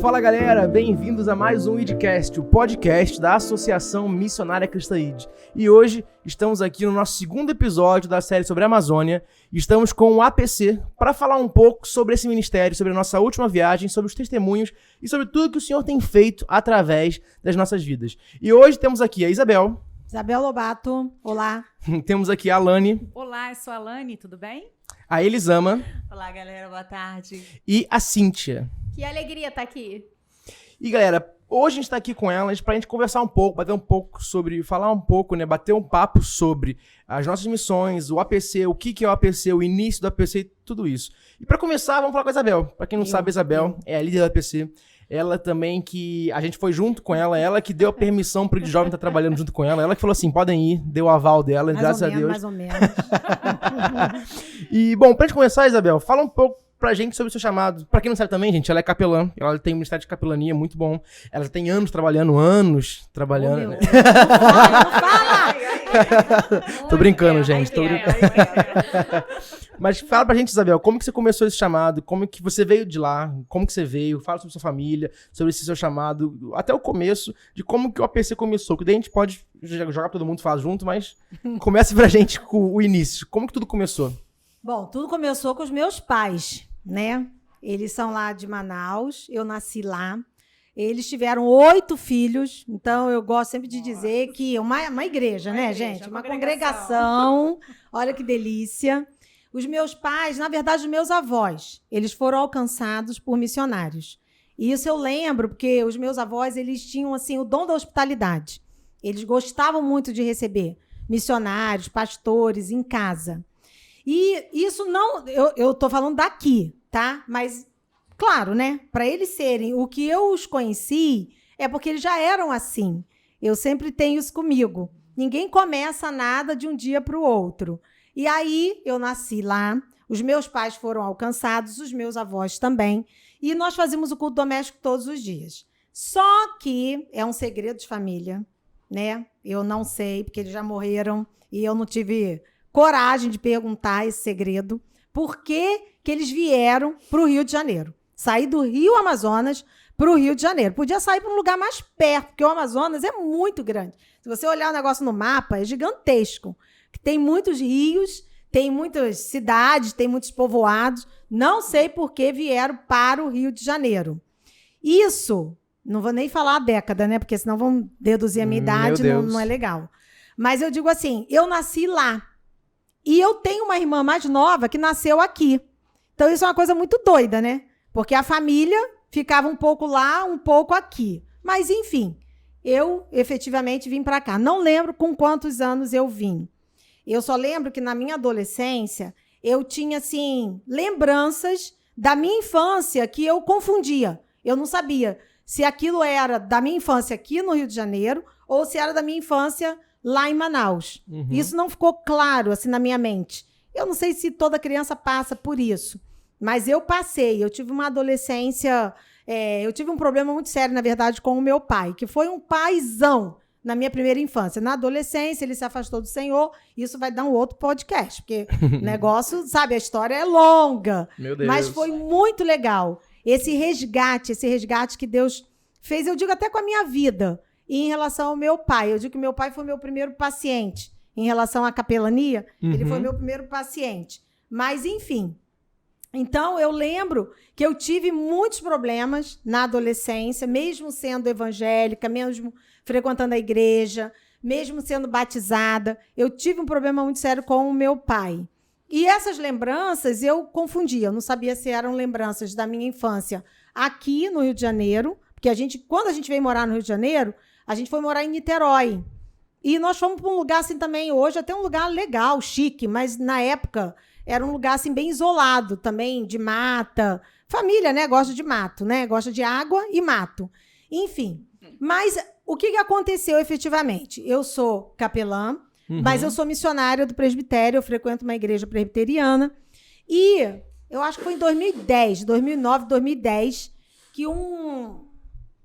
Fala galera, bem-vindos a mais um IDCast, o podcast da Associação Missionária Cristã ID. E hoje estamos aqui no nosso segundo episódio da série sobre a Amazônia e estamos com o APC para falar um pouco sobre esse ministério, sobre a nossa última viagem, sobre os testemunhos e sobre tudo que o Senhor tem feito através das nossas vidas. E hoje temos aqui a Isabel. Isabel Lobato, olá. Temos aqui a Alane. Olá, eu sou a Alane, tudo bem? A Elisama. Olá, galera, boa tarde. E a Cíntia. Que alegria estar aqui. E galera, hoje a gente está aqui com elas para a gente conversar um pouco, bater um pouco sobre, falar um pouco, né, bater um papo sobre as nossas missões, o APC, o que é o APC, o início do APC e tudo isso. E para começar, vamos falar com a Isabel. Para quem não sabe, a Isabel é a líder do APC. Ela também que... A gente foi junto com ela, ela que deu a permissão para o jovem estar trabalhando junto com ela. Ela que falou assim, podem ir, deu o aval dela, graças a Deus. Mais ou menos. E, bom, pra gente começar, Isabel, fala um pouco pra gente sobre o seu chamado. Pra quem não sabe também, gente, ela é capelã. Ela tem um ministério de capelania muito bom. Ela tem anos trabalhando. Né? Tô brincando, gente. Tô brincando. Mas fala pra gente, Isabel, como que você começou esse chamado? Como que você veio de lá? Como que você veio? Fala sobre sua família, sobre esse seu chamado, até o começo, de como que o APC começou. Que daí a gente pode jogar pra todo mundo falar junto, mas começa pra gente com o início. Como que tudo começou? Bom, tudo começou com os meus pais, né? Eles são lá de Manaus, eu nasci lá. Eles tiveram 8 filhos, então eu gosto sempre de dizer que uma igreja, né, gente? Uma congregação. Olha que delícia. Os meus pais, na verdade, os meus avós, eles foram alcançados por missionários. E isso eu lembro, porque os meus avós, eles tinham, assim, o dom da hospitalidade. Eles gostavam muito de receber missionários, pastores em casa. E isso não... Eu tô falando daqui, tá? Mas, claro, né? Para eles serem o que eu os conheci, é porque eles já eram assim. Eu sempre tenho isso comigo. Ninguém começa nada de um dia para o outro. E aí, eu nasci lá, os meus pais foram alcançados, os meus avós também, e nós fazíamos o culto doméstico todos os dias. Só que é um segredo de família, né? Eu não sei, porque eles já morreram, e eu não tive coragem de perguntar esse segredo, por que que eles vieram para o Rio de Janeiro. Sair do Rio Amazonas para o Rio de Janeiro. Podia sair para um lugar mais perto, porque o Amazonas é muito grande. Se você olhar o negócio no mapa, é gigantesco. Tem muitos rios, tem muitas cidades, tem muitos povoados. Não sei por que vieram para o Rio de Janeiro. Isso, não vou nem falar a década, né? Porque senão vão deduzir a minha idade, não é legal. Mas eu digo assim, eu nasci lá. E eu tenho uma irmã mais nova que nasceu aqui. Então isso é uma coisa muito doida, né? Porque a família ficava um pouco lá, um pouco aqui. Mas, enfim, eu efetivamente vim para cá. Não lembro com quantos anos eu vim. Eu só lembro que na minha adolescência eu tinha, assim, lembranças da minha infância que eu confundia. Eu não sabia se aquilo era da minha infância aqui no Rio de Janeiro ou se era da minha infância lá em Manaus. Uhum. Isso não ficou claro, assim, na minha mente. Eu não sei se toda criança passa por isso, mas eu passei. Eu tive uma adolescência... eu tive um problema muito sério, na verdade, com o meu pai, que foi um paizão na minha primeira infância. Na adolescência, ele se afastou do Senhor. Isso vai dar um outro podcast, porque o negócio, sabe, a história é longa. Meu Deus. Mas foi muito legal. Esse resgate que Deus fez, eu digo até com a minha vida, e em relação ao meu pai. Eu digo que meu pai foi meu primeiro paciente. Em relação à capelania, ele foi meu primeiro paciente. Mas, enfim. Então, eu lembro que eu tive muitos problemas na adolescência, mesmo sendo evangélica, mesmo frequentando a igreja, mesmo sendo batizada. Eu tive um problema muito sério com o meu pai. E essas lembranças eu confundia. Eu não sabia se eram lembranças da minha infância aqui no Rio de Janeiro, porque quando a gente veio morar no Rio de Janeiro, a gente foi morar em Niterói. E nós fomos para um lugar assim também, hoje até um lugar legal, chique, mas na época era um lugar assim bem isolado também, de mata. Família, né? Gosta de mato, né? Gosta de água e mato. Enfim. Mas o que aconteceu efetivamente? Eu sou capelã, mas eu sou missionária do presbitério, eu frequento uma igreja presbiteriana. E eu acho que foi em 2009, 2010, que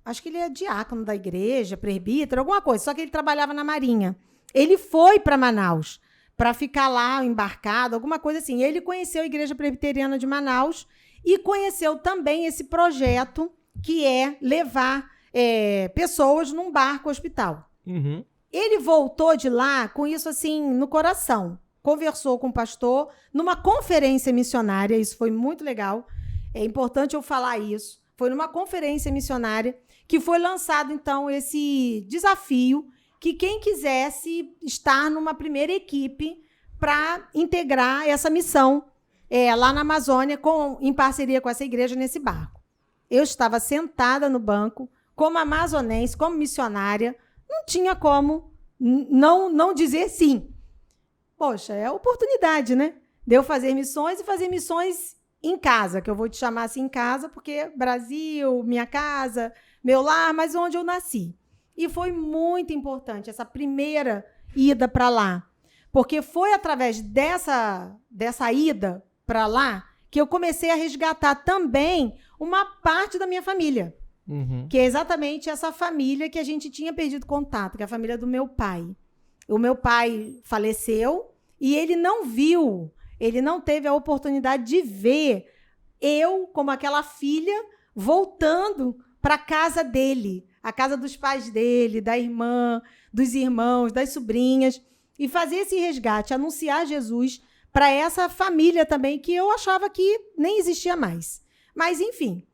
acho que ele é diácono da igreja, presbítero, alguma coisa, só que ele trabalhava na Marinha. Ele foi para Manaus para ficar lá embarcado, alguma coisa assim. Ele conheceu a Igreja Presbiteriana de Manaus e conheceu também esse projeto que é levar pessoas num barco hospital. Uhum. Ele voltou de lá com isso assim no coração. Conversou com o pastor numa conferência missionária, isso foi muito legal. É importante eu falar isso. Foi numa conferência missionária que foi lançado, então, esse desafio que quem quisesse estar numa primeira equipe para integrar essa missão lá na Amazônia, em parceria com essa igreja, nesse barco. Eu estava sentada no banco, como amazonense, como missionária, não tinha como não dizer sim. Poxa, é a oportunidade, né? De eu fazer missões e fazer missões em casa, que eu vou te chamar assim em casa, porque Brasil, minha casa, meu lar, mas onde eu nasci. E foi muito importante essa primeira ida para lá, porque foi através dessa ida para lá que eu comecei a resgatar também uma parte da minha família, que é exatamente essa família que a gente tinha perdido contato, que é a família do meu pai. O meu pai faleceu e ele não viu, ele não teve a oportunidade de ver eu, como aquela filha, voltando para a casa dele, a casa dos pais dele, da irmã, dos irmãos, das sobrinhas, e fazer esse resgate, anunciar Jesus para essa família também, que eu achava que nem existia mais. Mas, enfim,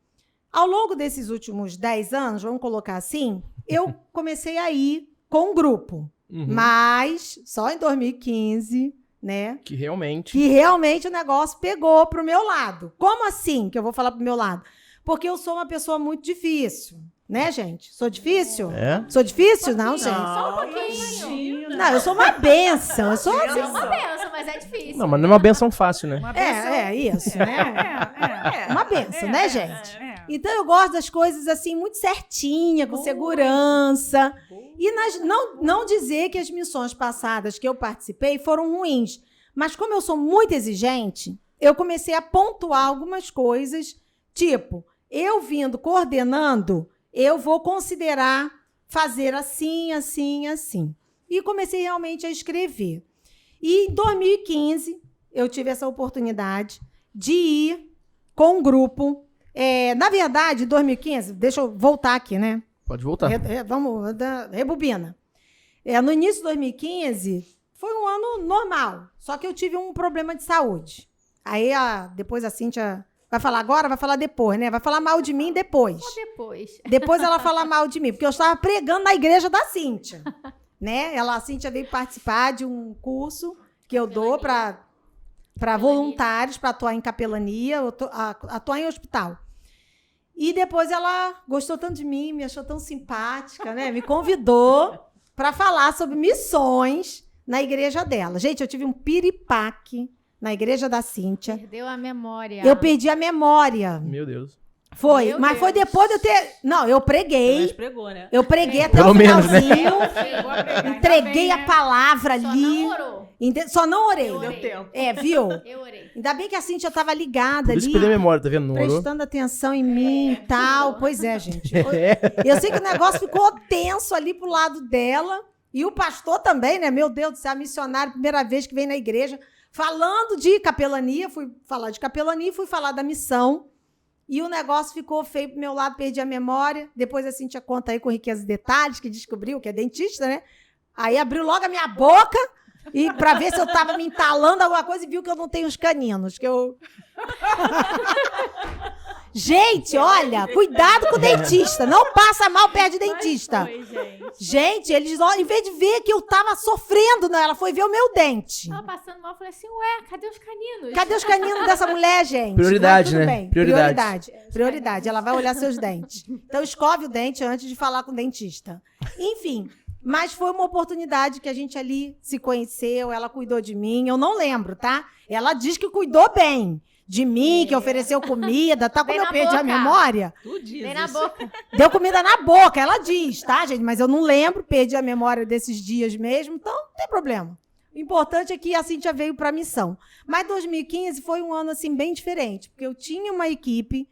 ao longo desses últimos 10 anos, vamos colocar assim, eu comecei a ir com um grupo. Mas só em 2015, né? Que realmente o negócio pegou pro meu lado. Como assim que eu vou falar pro meu lado? Porque eu sou uma pessoa muito difícil, né, gente? Sou difícil? É? Sou difícil? Não, gente. Só um pouquinho. Não, eu sou uma bênção. Eu sou É uma benção, mas é difícil. Não, mas não é uma benção fácil, né? isso, né? Uma benção, né, gente? Então eu gosto das coisas assim muito certinha, com segurança. E não dizer que as missões passadas que eu participei foram ruins, mas como eu sou muito exigente, eu comecei a pontuar algumas coisas, tipo, eu vindo coordenando, eu vou considerar fazer assim, assim, assim. E comecei realmente a escrever. E em 2015, eu tive essa oportunidade de ir com um grupo. Na verdade, em 2015, deixa eu voltar aqui, né? Pode voltar. Vamos, rebobina. No início de 2015, foi um ano normal, só que eu tive um problema de saúde. Aí, depois a Cíntia vai falar agora, vai falar depois, né? Vai falar mal de mim depois. Ou depois. Depois ela fala mal de mim, porque eu estava pregando na igreja da Cíntia, né? A Cíntia veio participar de um curso que eu dou para voluntários, para atuar em capelania, atuar em hospital. E depois ela gostou tanto de mim, me achou tão simpática, né? Me convidou para falar sobre missões na igreja dela. Gente, eu tive um piripaque na igreja da Cíntia. Perdeu a memória. Eu perdi a memória. Meu Deus. Foi, Meu mas Deus. foi depois de eu ter... Não, eu preguei. Mas pregou, né? Eu preguei até Pelo o menos, né? finalzinho. Chegou a pregar, ainda Entreguei bem, a né? palavra Só ali. não orou. Só não orei. Eu orei. Deu tempo. Viu? Eu orei. Ainda bem que a Cíntia estava ligada Por isso ali. que perdeu a memória, tá vendo? Não orou? Prestando atenção em mim e tal. Pois é, gente. É. Eu sei que o negócio ficou tenso ali pro lado dela. E o pastor também, né? Meu Deus do céu, missionário, primeira vez que vem na igreja. Falando de capelania, fui falar de capelania e fui falar da missão. E o negócio ficou feio pro meu lado, perdi a memória. Depois a Cíntia conta aí com riqueza de detalhes, que descobriu que é dentista, né? Aí abriu logo a minha boca e para ver se eu tava me entalando alguma coisa e viu que eu não tenho os caninos, que eu... Gente, olha, cuidado com o dentista. Não passa mal perto de dentista. Foi, gente. Gente, eles, em vez de ver que eu tava sofrendo, não, ela foi ver o meu dente. Tava passando mal, eu falei assim, ué, cadê os caninos? Cadê os caninos dessa mulher, gente? Prioridade, Mas tudo né? bem. Prioridade. Prioridade. Ela vai olhar seus dentes. Então, escove o dente antes de falar com o dentista. Enfim, mas foi uma oportunidade que a gente ali se conheceu, ela cuidou de mim. Eu não lembro, tá? Ela diz que cuidou bem de mim, que ofereceu comida, tá? Como Bem eu na perdi a boca. memória, Tu diz Vem na isso. boca. deu comida na boca, ela diz, tá, gente? Mas eu não lembro, perdi a memória desses dias mesmo, então não tem problema. O importante é que a Cíntia veio para a missão. Mas 2015 foi um ano, assim, bem diferente, porque eu tinha uma equipe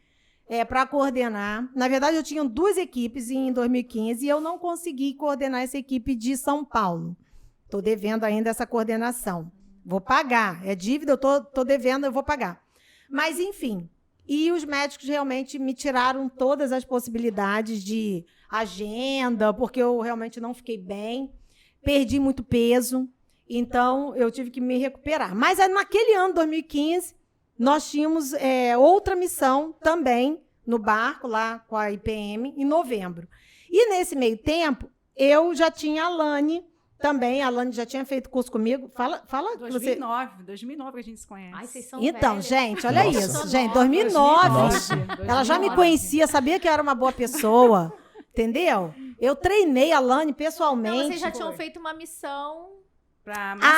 para coordenar. Na verdade, eu tinha 2 equipes em 2015 e eu não consegui coordenar essa equipe de São Paulo. Estou devendo ainda essa coordenação. Vou pagar. É dívida, eu tô devendo, eu vou pagar. Mas, enfim. E os médicos realmente me tiraram todas as possibilidades de agenda, porque eu realmente não fiquei bem. Perdi muito peso, então eu tive que me recuperar. Mas naquele ano, 2015, nós tínhamos outra missão também no barco, lá com a IPM, em novembro. E nesse meio tempo, eu já tinha a Lani também. A Lani já tinha feito curso comigo. Fala 2009 que a gente se conhece. Ai, vocês são Então, velhas. gente, olha Nossa. isso. Gente, 2009. Nossa. Ela já me conhecia, sabia que eu era uma boa pessoa. Entendeu? Eu treinei a Lani pessoalmente. Então, vocês já tinham feito uma missão. Pra Maceió.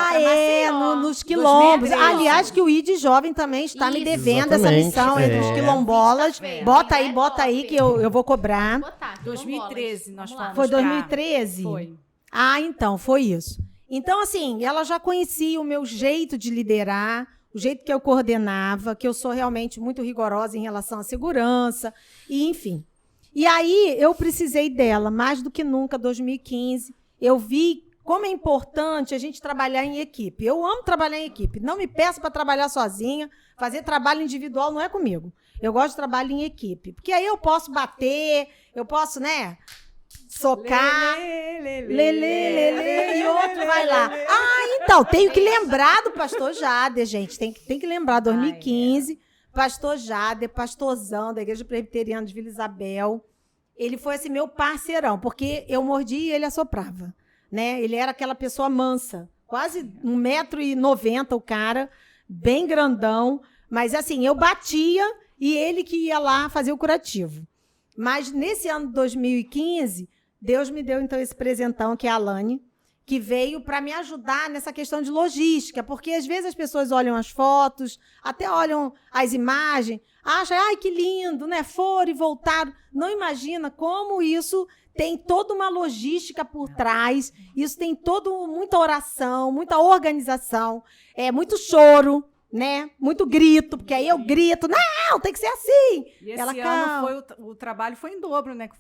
pra Maceió. Nos quilombos. 2013. Aliás, que o ID Jovem também está me Isso. devendo essa Exatamente, missão entre os é. quilombolas. Sexta-feira. Bota aí que eu vou cobrar. Vou botar, 2013 quilombolas. nós Vamos lá. fomos. Foi 2013? Foi. Ah, então, foi isso. Então, assim, ela já conhecia o meu jeito de liderar, o jeito que eu coordenava, que eu sou realmente muito rigorosa em relação à segurança, e enfim. E aí, eu precisei dela, mais do que nunca, 2015. Eu vi como é importante a gente trabalhar em equipe. Eu amo trabalhar em equipe. Não me peça para trabalhar sozinha. Fazer trabalho individual não é comigo. Eu gosto de trabalho em equipe. Porque aí eu posso bater, eu posso, né, socar, lelê, e outro vai lá. Ah, então, tenho que lembrar do pastor Jader, gente. Tem que lembrar, 2015, pastor Jader, pastorzão da Igreja Presbiteriana de Vila Isabel. Ele foi, assim, meu parceirão, porque eu mordia e ele assoprava. Né? Ele era aquela pessoa mansa, quase 1,90 m o cara, bem grandão, mas assim, eu batia e ele que ia lá fazer o curativo. Mas nesse ano de 2015, Deus me deu então esse presentão, que é a Lani, que veio para me ajudar nessa questão de logística, porque às vezes as pessoas olham as fotos, até olham as imagens, acham, ai, que lindo, né? Foram e voltaram. Não imagina como isso tem toda uma logística por trás, isso tem muita oração, muita organização, muito choro, né? Muito grito, porque aí eu grito, não, tem que ser assim. E esse Ela, ano o trabalho foi em dobro, né? Que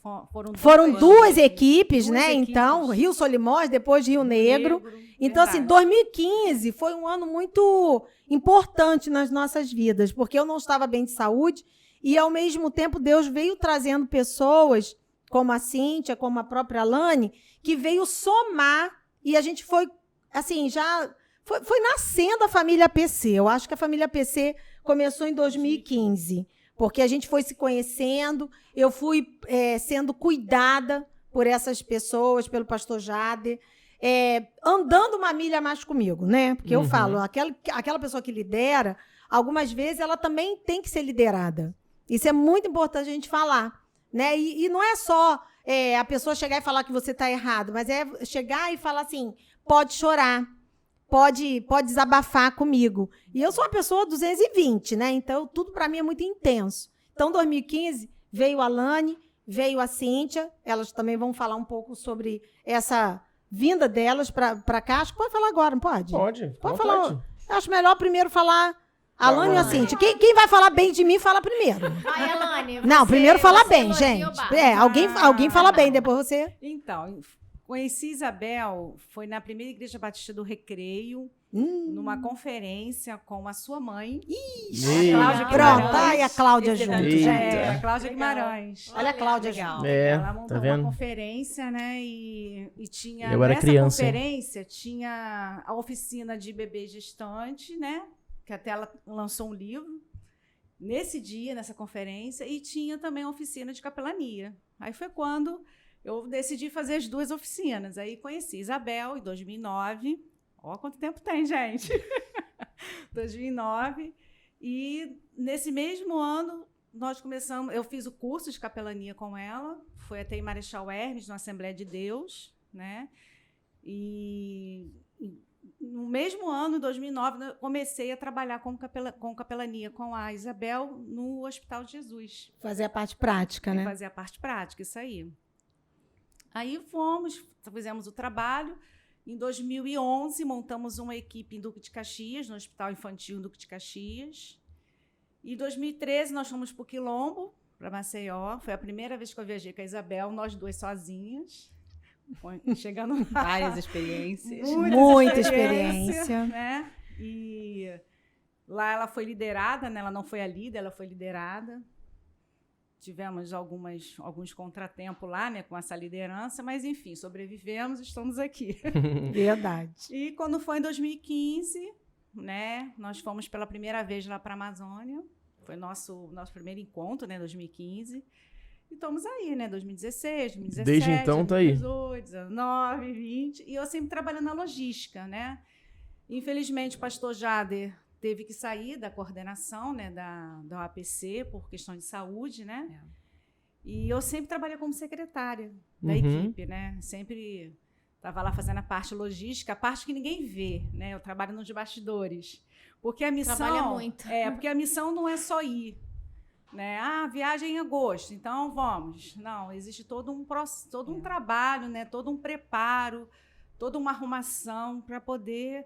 foram duas equipes, Duas né? equipes. Então, Rio Solimões, depois Rio Negro. Então, assim, verdade. 2015 foi um ano muito importante nas nossas vidas, porque eu não estava bem de saúde e, ao mesmo tempo, Deus veio trazendo pessoas, como a Cíntia, como a própria Lani, que veio somar, e a gente foi, assim, já foi nascendo a família PC. Eu acho que a família PC começou em 2015, porque a gente foi se conhecendo, eu fui sendo cuidada por essas pessoas, pelo pastor Jader, andando uma milha mais comigo, né? Porque eu falo, aquela pessoa que lidera, algumas vezes ela também tem que ser liderada. Isso é muito importante a gente falar. Né? E não é só a pessoa chegar e falar que você está errado, mas é chegar e falar assim, pode chorar, pode desabafar comigo. E eu sou uma pessoa 220, né? Então tudo para mim é muito intenso. Então, 2015, veio a Lani, veio a Cíntia, elas também vão falar um pouco sobre essa vinda delas para cá. Acho que pode falar agora, não pode? Pode falar. Acho melhor primeiro falar a Lani e a Cíntia. Quem vai falar bem de mim, fala primeiro. Vai, Elane. Não, primeiro fala bem, elogia gente. o bar. Alguém fala bem, depois você. Então, conheci Isabel, foi na primeira Igreja Batista do Recreio, numa conferência com a sua mãe. Ih, Cláudia Pronto, Guimarães. ai, a Cláudia junto, Eita. gente. A Cláudia Guimarães. Olha a Cláudia Legal. junto. Ela montou tá vendo? uma conferência, né? E tinha. Eu era nessa criança, hein? conferência tinha a oficina de bebê gestante, né? Que até ela lançou um livro nesse dia, nessa conferência, e tinha também a oficina de capelania. Aí foi quando eu decidi fazer as duas oficinas. Aí conheci Isabel em 2009. Ó, quanto tempo tem, gente! 2009. E nesse mesmo ano, nós começamos... Eu fiz o curso de capelania com ela. Foi até em Marechal Hermes, na Assembleia de Deus, né? E no mesmo ano, em 2009, eu comecei a trabalhar com capelania com a Isabel no Hospital de Jesus. Fazer a parte prática, né? Fazer a parte prática, isso aí. Aí fizemos o trabalho. Em 2011, montamos uma equipe em Duque de Caxias, no Hospital Infantil em Duque de Caxias. Em 2013, nós fomos para o Quilombo, para Maceió. Foi a primeira vez que eu viajei com a Isabel, nós duas sozinhas. Chegando Várias experiências. Muita experiência. Né? E Lá ela foi liderada, né? Ela não foi a líder, ela foi liderada. Tivemos alguns contratempos lá, né, com essa liderança, mas, enfim, sobrevivemos, estamos aqui. Verdade. E quando foi em 2015, né, nós fomos pela primeira vez lá para a Amazônia. Foi nosso primeiro encontro, né, 2015. E estamos aí, né, 2016, 2017, Desde então, tá aí. 2018, 2019, 2020. E eu sempre trabalhando na logística, né? Infelizmente, o pastor Jader teve que sair da coordenação, né, da OAPC por questão de saúde, né? E eu sempre trabalhei como secretária da equipe, né? Sempre estava lá fazendo a parte logística, a parte que ninguém vê, né? Eu trabalho nos bastidores. Porque a missão... Trabalha muito. Porque a missão não é só ir, né? Ah, viagem em agosto, então vamos. Não, existe todo um trabalho, né? Todo um preparo, toda uma arrumação para poder...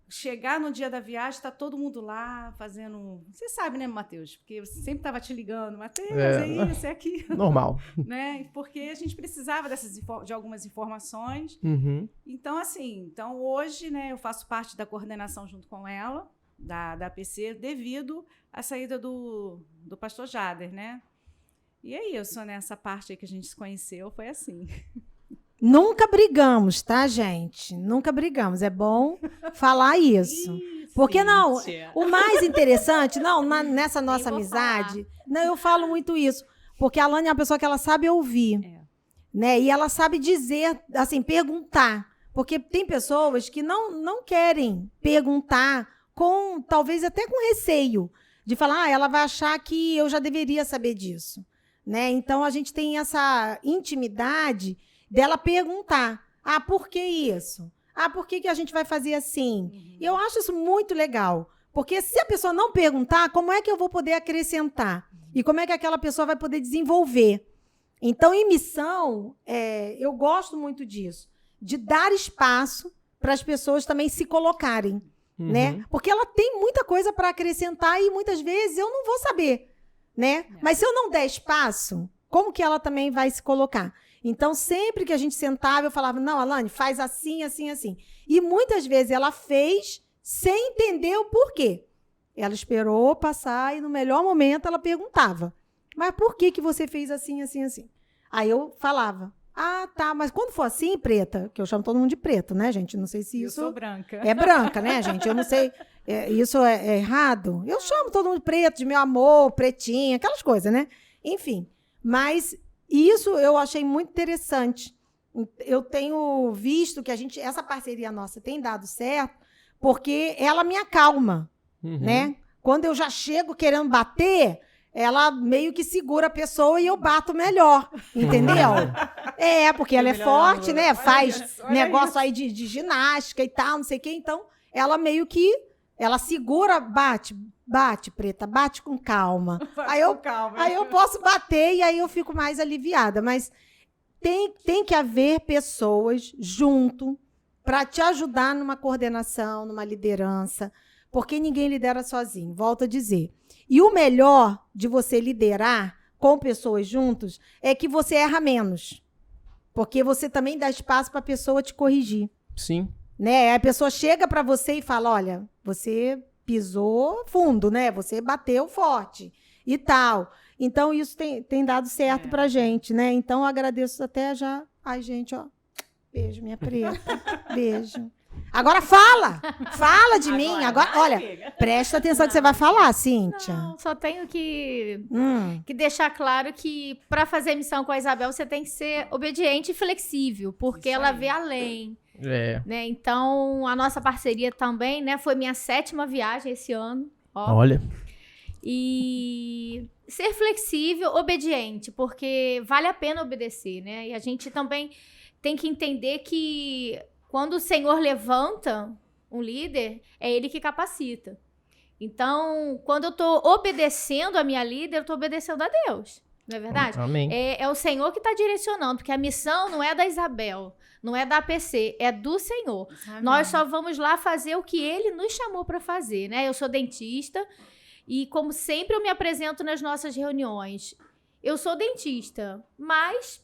chegar no dia da viagem, tá todo mundo lá fazendo... Você sabe, né, Matheus? Porque eu sempre estava te ligando. Matheus, é isso, é aquilo. Normal. Né? Porque a gente precisava de algumas informações. Então, assim, hoje, né, eu faço parte da coordenação junto com ela, da APC, devido à saída do pastor Jader, né? E é isso, né? Essa parte aí que a gente se conheceu foi assim. Nunca brigamos, tá, gente? Nunca brigamos. É bom falar isso. Porque, não, o mais interessante, nessa nossa amizade, eu falo muito isso. Porque a Alane é uma pessoa que ela sabe ouvir. Né? E ela sabe dizer, assim, perguntar. Porque tem pessoas que não querem perguntar, talvez até com receio, de falar, ela vai achar que eu já deveria saber disso. Né? Então, a gente tem essa intimidade dela perguntar, por que isso? Por que a gente vai fazer assim? E eu acho isso muito legal, porque se a pessoa não perguntar, como é que eu vou poder acrescentar? E como é que aquela pessoa vai poder desenvolver? Então, em missão, eu gosto muito disso, de dar espaço para as pessoas também se colocarem, né? Porque ela tem muita coisa para acrescentar e muitas vezes eu não vou saber, né? Mas se eu não der espaço, como que ela também vai se colocar? Então, sempre que a gente sentava, eu falava, não, Alane, faz assim, assim, assim. E muitas vezes ela fez sem entender o porquê. Ela esperou passar e no melhor momento ela perguntava, mas por que você fez assim, assim, assim? Aí eu falava, tá, mas quando for assim, preta, que eu chamo todo mundo de preto, né, gente? Não sei se isso... Eu sou branca. É branca, né, gente? Eu não sei, isso é errado? Eu chamo todo mundo de preto, de meu amor, pretinha, aquelas coisas, né? Enfim, mas... Isso eu achei muito interessante. Eu tenho visto que essa parceria nossa tem dado certo, porque ela me acalma, né? Quando eu já chego querendo bater, ela meio que segura a pessoa e eu bato melhor, entendeu? Porque ela é forte, né? Faz negócio aí de ginástica e tal, não sei o quê. Então, ela meio que... Ela segura, bate, preta, bate com calma. Aí eu posso bater e aí eu fico mais aliviada. Mas tem que haver pessoas junto para te ajudar numa coordenação, numa liderança, porque ninguém lidera sozinho, volto a dizer. E o melhor de você liderar com pessoas juntos é que você erra menos, porque você também dá espaço para a pessoa te corrigir. Sim. Né? A pessoa chega para você e fala, olha, você pisou fundo, né? Você bateu forte e tal. Então, isso tem dado certo pra gente, né? Então, eu agradeço até já. Ai, gente, ó. Beijo, minha preta. Beijo. Agora fala! Fala de mim. Agora, olha, presta atenção que você vai falar, Cíntia. Não, só tenho que deixar claro que para fazer missão com a Isabel, você tem que ser obediente e flexível, porque ela vê além. Né? Então, a nossa parceria também, né? Foi minha 7ª viagem esse ano. Olha. E ser flexível, obediente, porque vale a pena obedecer, né? E a gente também tem que entender que quando o Senhor levanta um líder, é ele que capacita. Então, quando eu tô obedecendo a minha líder, eu tô obedecendo a Deus. Não é verdade? Amém. É o Senhor que está direcionando, porque a missão não é da Isabel, não é da APC, é do Senhor. Amém. Nós só vamos lá fazer o que Ele nos chamou para fazer, né? Eu sou dentista e, como sempre, eu me apresento nas nossas reuniões. Eu sou dentista, mas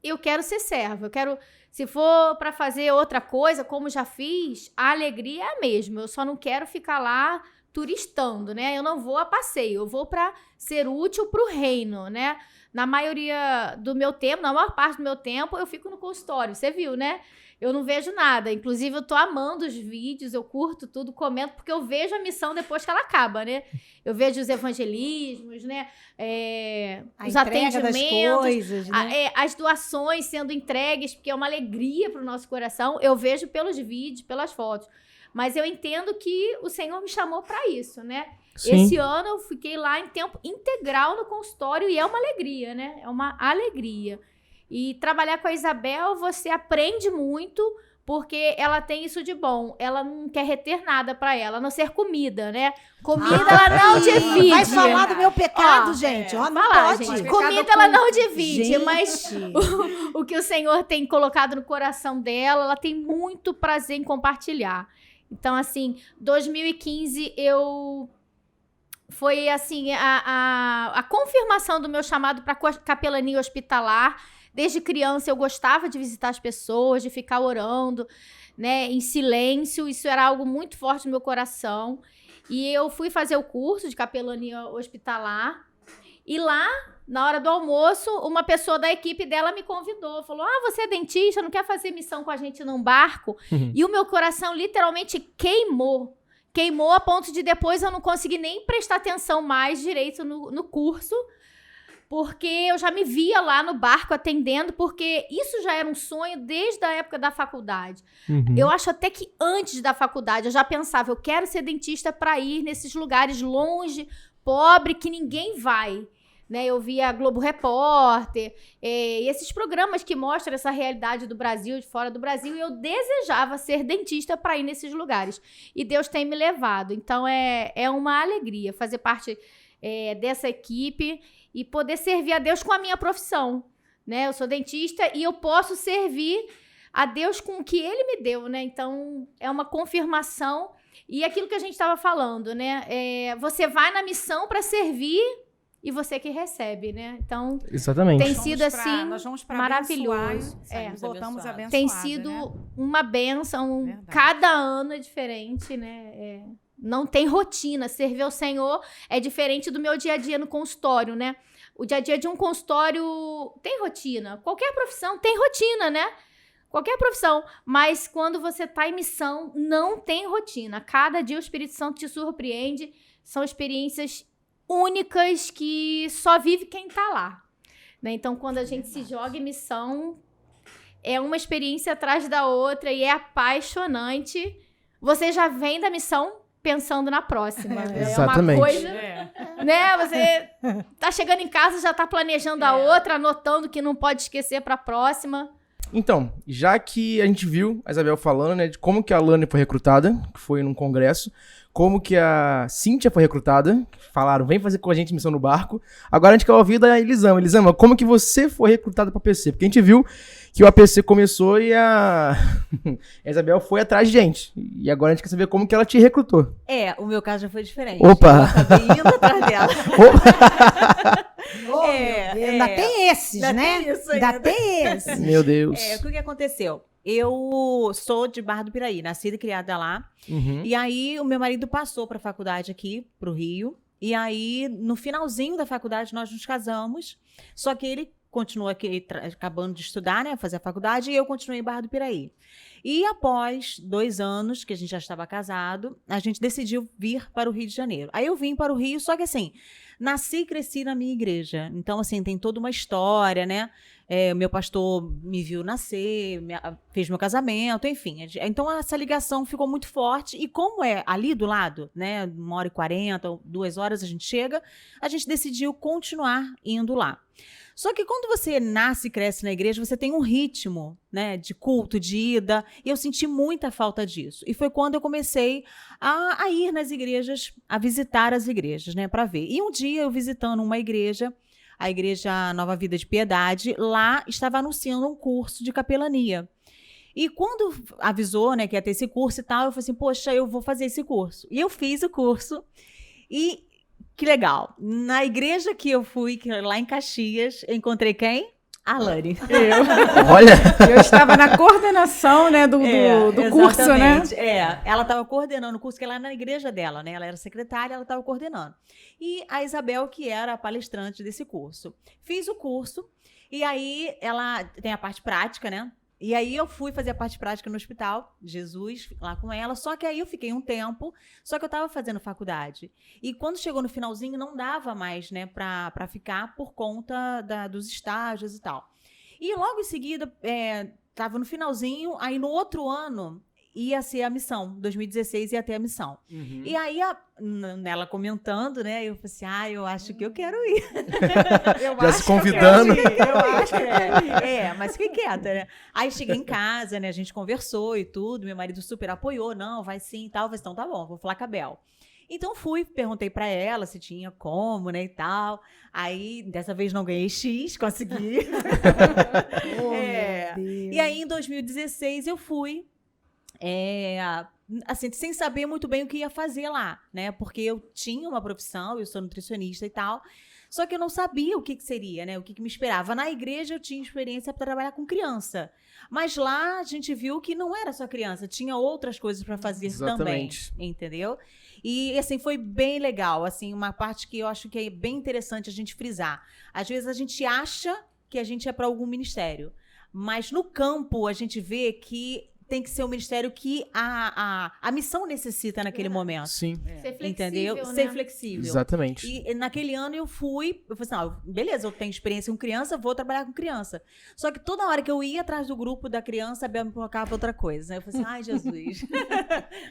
eu quero ser serva, eu quero Se for para fazer outra coisa, como já fiz, a alegria é a mesma. Eu só não quero ficar lá turistando, né? Eu não vou a passeio, eu vou para ser útil para o reino, né? Na maioria do meu tempo, na maior parte do meu tempo, eu fico no consultório. Você viu, né? Eu não vejo nada. Inclusive, eu tô amando os vídeos, eu curto tudo, comento, porque eu vejo a missão depois que ela acaba, né? Eu vejo os evangelismos, né? Os entrega das atendimentos, coisas, né? as doações sendo entregues, porque é uma alegria para o nosso coração. Eu vejo pelos vídeos, pelas fotos. Mas eu entendo que o Senhor me chamou para isso, né? Sim. Esse ano eu fiquei lá em tempo integral no consultório e é uma alegria, né? É uma alegria. E trabalhar com a Isabel, você aprende muito, porque ela tem isso de bom. Ela não quer reter nada pra ela, a não ser comida, né? Comida ela não divide. Vai falar do meu pecado, Ó, gente. Ó, não Falar, pode. gente. Pecado Comida ela não oculto. divide, Gente. mas o que o Senhor tem colocado no coração dela, ela tem muito prazer em compartilhar. Então, assim, 2015 foi assim a confirmação do meu chamado para capelania hospitalar. Desde criança eu gostava de visitar as pessoas, de ficar orando, né, em silêncio. Isso era algo muito forte no meu coração. E eu fui fazer o curso de capelania hospitalar. E lá, na hora do almoço, uma pessoa da equipe dela me convidou. Falou, você é dentista, não quer fazer missão com a gente num barco? E o meu coração literalmente queimou. Queimou a ponto de depois eu não conseguir nem prestar atenção mais direito no curso. Porque eu já me via lá no barco atendendo, porque isso já era um sonho desde a época da faculdade. Eu acho até que antes da faculdade eu já pensava, eu quero ser dentista para ir nesses lugares longe, pobre, que ninguém vai. Né, eu via Globo Repórter, e esses programas que mostram essa realidade do Brasil, de fora do Brasil, e eu desejava ser dentista para ir nesses lugares. E Deus tem me levado. Então, é uma alegria fazer parte dessa equipe e poder servir a Deus com a minha profissão. Né? Eu sou dentista e eu posso servir a Deus com o que Ele me deu. Né? Então, é uma confirmação. E aquilo que a gente estava falando, né? Você vai na missão para servir e você que recebe, né? Então, Exatamente. tem sido assim Nós vamos pra maravilhoso. abençoar, voltamos abençoados. Tem sido uma bênção. Verdade. Cada ano é diferente, né? Não tem rotina. Servir ao Senhor é diferente do meu dia a dia no consultório, né? O dia a dia de um consultório tem rotina. Qualquer profissão tem rotina, né? Qualquer profissão. Mas quando você tá em missão, não tem rotina. Cada dia o Espírito Santo te surpreende. São experiências únicas que só vive quem tá lá. Né? Então, quando a gente se joga em missão, é uma experiência atrás da outra e é apaixonante. Você já vem da missão pensando na próxima. Exatamente. É uma coisa, né? Você tá chegando em casa, já tá planejando a outra, anotando que não pode esquecer pra próxima. Então, já que a gente viu a Isabel falando, né, de como que a Alane foi recrutada, que foi num congresso, como que a Cíntia foi recrutada, que falaram, vem fazer com a gente missão no barco. Agora a gente quer ouvir da Elisama. Elisama, como que você foi recrutada para o APC? Porque a gente viu que o APC começou e a Isabel foi atrás de gente. E agora a gente quer saber como que ela te recrutou. O meu caso já foi diferente. Opa! Eu acabei indo atrás dela. Ainda tem esses, Ainda né? tem isso Ainda ainda. tem esses. Meu Deus. O que aconteceu? Eu sou de Barra do Piraí, nascida e criada lá. Uhum. E aí, o meu marido passou para a faculdade aqui, para o Rio. E aí, no finalzinho da faculdade, nós nos casamos. Só que ele continuou aqui, acabando de estudar, né? Fazer a faculdade. E eu continuei em Barra do Piraí. E após 2 anos, que a gente já estava casado, a gente decidiu vir para o Rio de Janeiro. Aí eu vim para o Rio, só que assim, nasci e cresci na minha igreja. Então, assim, tem toda uma história, né? O meu pastor me viu nascer, fez meu casamento, enfim. Então, essa ligação ficou muito forte. E como é ali do lado, né? 1h40, 2 horas a gente chega, a gente decidiu continuar indo lá. Só que quando você nasce e cresce na igreja, você tem um ritmo, né, de culto, de ida, e eu senti muita falta disso. E foi quando eu comecei a ir nas igrejas, a visitar as igrejas, né, para ver. E um dia eu visitando uma igreja, a Igreja Nova Vida de Piedade, lá estava anunciando um curso de capelania. E quando avisou, né, que ia ter esse curso e tal, eu falei assim, poxa, eu vou fazer esse curso. E eu fiz o curso e... Que legal. Na igreja que eu fui, lá em Caxias, eu encontrei quem? Alane. Olha, Eu estava na coordenação, né, do curso, né? exatamente. Ela estava coordenando o curso, que ela era na igreja dela, né? Ela era secretária, ela estava coordenando. E a Isabel, que era a palestrante desse curso. Fiz o curso, e aí ela tem a parte prática, né? E aí eu fui fazer a parte prática no hospital, Jesus, lá com ela, só que aí eu fiquei um tempo, só que eu estava fazendo faculdade. E quando chegou no finalzinho, não dava mais, né, pra ficar por conta dos estágios e tal. E logo em seguida, estava no finalzinho, aí no outro ano ia ser a missão, 2016 ia ter a missão. E aí, nela comentando, né, eu falei assim, eu acho que eu quero ir. já se convidando. Eu acho que mas fiquei quieta, né? Aí cheguei em casa, né? A gente conversou e tudo. Meu marido super apoiou. Não, vai sim e tal. Eu falei, então tá bom, vou falar com a Bel. Então fui, perguntei pra ela se tinha como, né, e tal. Aí, dessa vez não ganhei X, consegui. Oh, meu Deus. E aí, em 2016, eu fui. Assim, sem saber muito bem o que ia fazer lá, né? Porque eu tinha uma profissão, eu sou nutricionista e tal, só que eu não sabia o que seria, né? O que me esperava. Na igreja eu tinha experiência para trabalhar com criança, mas lá a gente viu que não era só criança, tinha outras coisas para fazer Exatamente. também, entendeu? E, assim, foi bem legal, assim, uma parte que eu acho que é bem interessante a gente frisar. Às vezes a gente acha que a gente é para algum ministério, mas no campo a gente vê que tem que ser um ministério que a missão necessita naquele momento. Sim, Ser flexível, Entendeu? né? Ser flexível. exatamente. E naquele ano eu falei assim, beleza, eu tenho experiência com criança, vou trabalhar com criança. Só que toda hora que eu ia atrás do grupo da criança, a Bel me colocava pra outra coisa. Eu falei assim, ai, Jesus.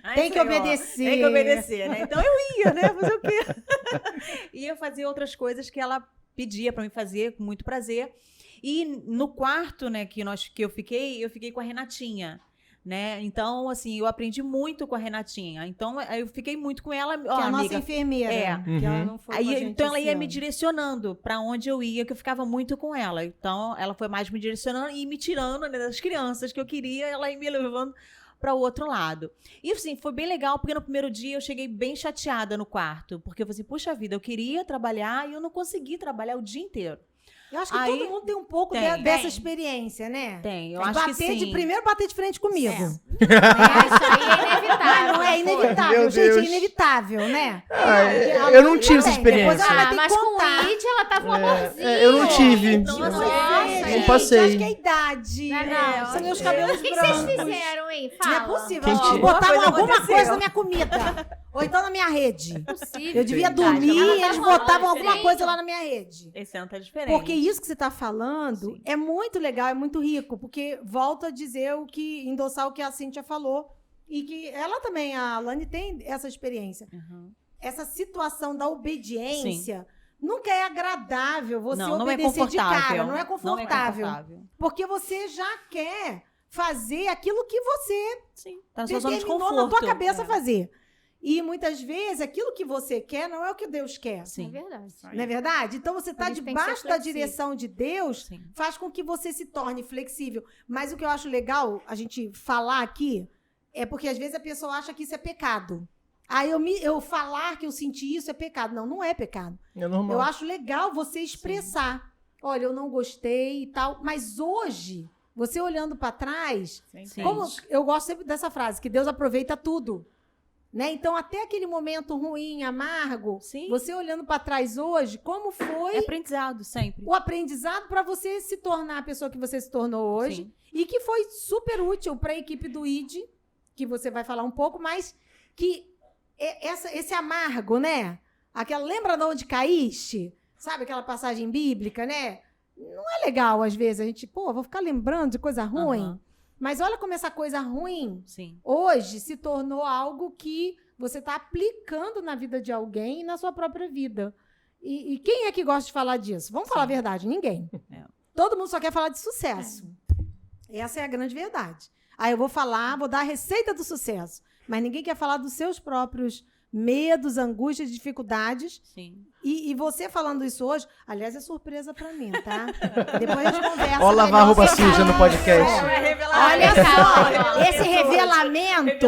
Ai, Tem que Senhor, obedecer. Tem que obedecer, né? Então eu ia, né? Fazer o quê? Ia fazer outras coisas que ela pedia pra mim fazer, com muito prazer. E no quarto, né, que eu fiquei com a Renatinha. Né? Então, assim, eu aprendi muito com a Renatinha. Então, eu fiquei muito com ela. Que é a nossa enfermeira. Que ela não foi com a gente Então, ela esse ia ano. me direcionando para onde eu ia, que eu ficava muito com ela. Então, ela foi mais me direcionando e me tirando, né, das crianças que eu queria, ela ia me levando para o outro lado. E, assim, foi bem legal, porque no primeiro dia eu cheguei bem chateada no quarto. Porque eu falei assim, puxa vida, eu queria trabalhar e eu não consegui trabalhar o dia inteiro. Eu acho que Aí, todo mundo tem um pouco tem. dessa experiência, né? Tem, eu acho que sim. Primeiro bater de frente comigo. Isso aí é inevitável. Não é inevitável, Meu gente, Deus. é inevitável, né? Eu não tive essa Depois experiência. ela vai ter Mas que com contar. o Id, ela tava um amorzinho. Eu não tive. Nossa, não Gente, passei. acho que é a idade. Não, São meus o cabelos que brancos. vocês fizeram, hein? Não é Fala. possível. Quem Acho que te- botavam Alguma coisa alguma aconteceu. coisa na minha comida. Ou então na minha rede. Possível. Eu devia Verdade. dormir Ela e tá eles falando botavam alguma diferente. coisa lá na minha rede. Esse ano tá diferente. Porque isso que você está falando Sim. é muito legal, é muito rico, porque volta a dizer endossar o que a Cíntia falou, e que ela também, a Alane, tem essa experiência. Uhum. Essa situação da obediência nunca é agradável você Não é obedecer de confortável. cara, não é confortável. confortável. Porque você já quer fazer aquilo que você Sim. Tá na sua zona de determinou conforto. na tua cabeça É. fazer. E muitas vezes aquilo que você quer não é o que Deus quer. É Sim. verdade. Não é verdade? Então você está A gente tem que ser debaixo da flexível. direção de Deus, Sim. faz com que você se torne flexível. Mas o que eu acho legal a gente falar aqui é porque às vezes a pessoa acha que isso é pecado. Aí eu falar que eu senti isso é pecado. Não, não é pecado. É normal. Eu acho legal você expressar. Olha, eu não gostei e tal. Mas hoje, você olhando para trás, Sim. como eu gosto sempre dessa frase, que Deus aproveita tudo. Né? Então, até aquele momento ruim, amargo, Sim. você olhando para trás hoje, como foi É aprendizado, sempre. o aprendizado para você se tornar a pessoa que você se tornou hoje Sim. e que foi super útil para a equipe do ID, que você vai falar um pouco, mas que esse amargo, né? Lembra de onde caíste? Sabe aquela passagem bíblica, né? Não é legal, às vezes, a gente, vou ficar lembrando de coisa ruim. Aham. Mas olha como essa coisa ruim Sim. hoje se tornou algo que você está aplicando na vida de alguém e na sua própria vida. E quem é que gosta de falar disso? Vamos falar a verdade, ninguém. É. Todo mundo só quer falar de sucesso. Essa é a grande verdade. Aí eu vou dar a receita do sucesso. Mas ninguém quer falar dos seus próprios medos, angústias, dificuldades. Sim. E você falando isso hoje, aliás, é surpresa pra mim, tá? Depois a gente conversa. Ó, lavar melhor. roupa suja no podcast. Olha só, esse revelamento.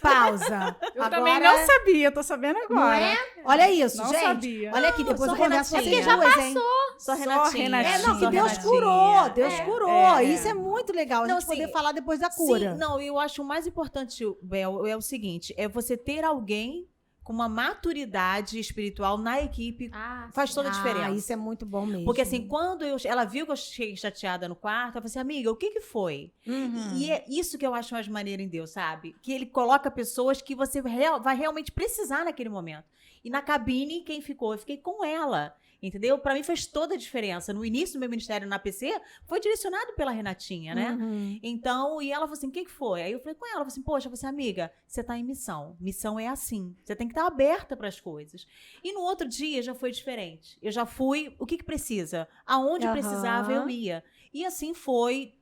Pausa. Eu Agora, também não sabia, tô sabendo agora. Não é? Olha isso, Não gente. sabia. Olha aqui, depois só eu converso com Renatinha. vocês duas, hein? Só Renatinha. Renatinha. É, não, que Só Deus Renatinha. curou, Deus curou. É. Isso é muito legal, a Não, gente poder sim. falar depois da cura. Sim, não, eu acho o mais importante, Bel, é o seguinte, é você ter alguém com uma maturidade espiritual na equipe, faz toda a diferença. Isso é muito bom mesmo. Porque assim, quando ela viu que eu cheguei chateada no quarto, ela falou assim, amiga, o que que foi? Uhum. E é isso que eu acho mais maneiro em Deus, sabe? Que ele coloca pessoas que você vai realmente precisar naquele momento. E na cabine, quem ficou? Eu fiquei com ela, entendeu? Pra mim fez toda a diferença. No início do meu ministério na APC, foi direcionado pela Renatinha, né? Uhum. Então, e ela falou assim, o que que foi? Aí eu falei com ela, falei assim, poxa, você, amiga, você tá em missão. Missão é assim. Você tem que estar aberta para as coisas. E no outro dia já foi diferente. Eu já fui, o que que precisa? Aonde Aham. precisava, eu ia. E assim foi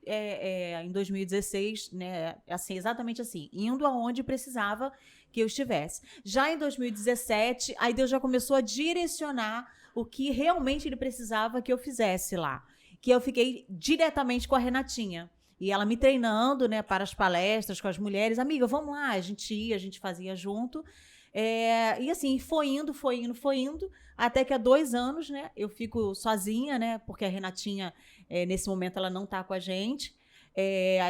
em 2016, né? Assim, exatamente assim. Indo aonde precisava que eu estivesse. Já em 2017, aí Deus já começou a direcionar o que realmente ele precisava que eu fizesse lá. Que eu fiquei diretamente com a Renatinha. E ela me treinando, né, para as palestras com as mulheres. Amiga, vamos lá. A gente ia, a gente fazia junto. E assim, foi indo. Até que há 2 anos, né, eu fico sozinha, né, porque a Renatinha, nesse momento, ela não tá com a gente.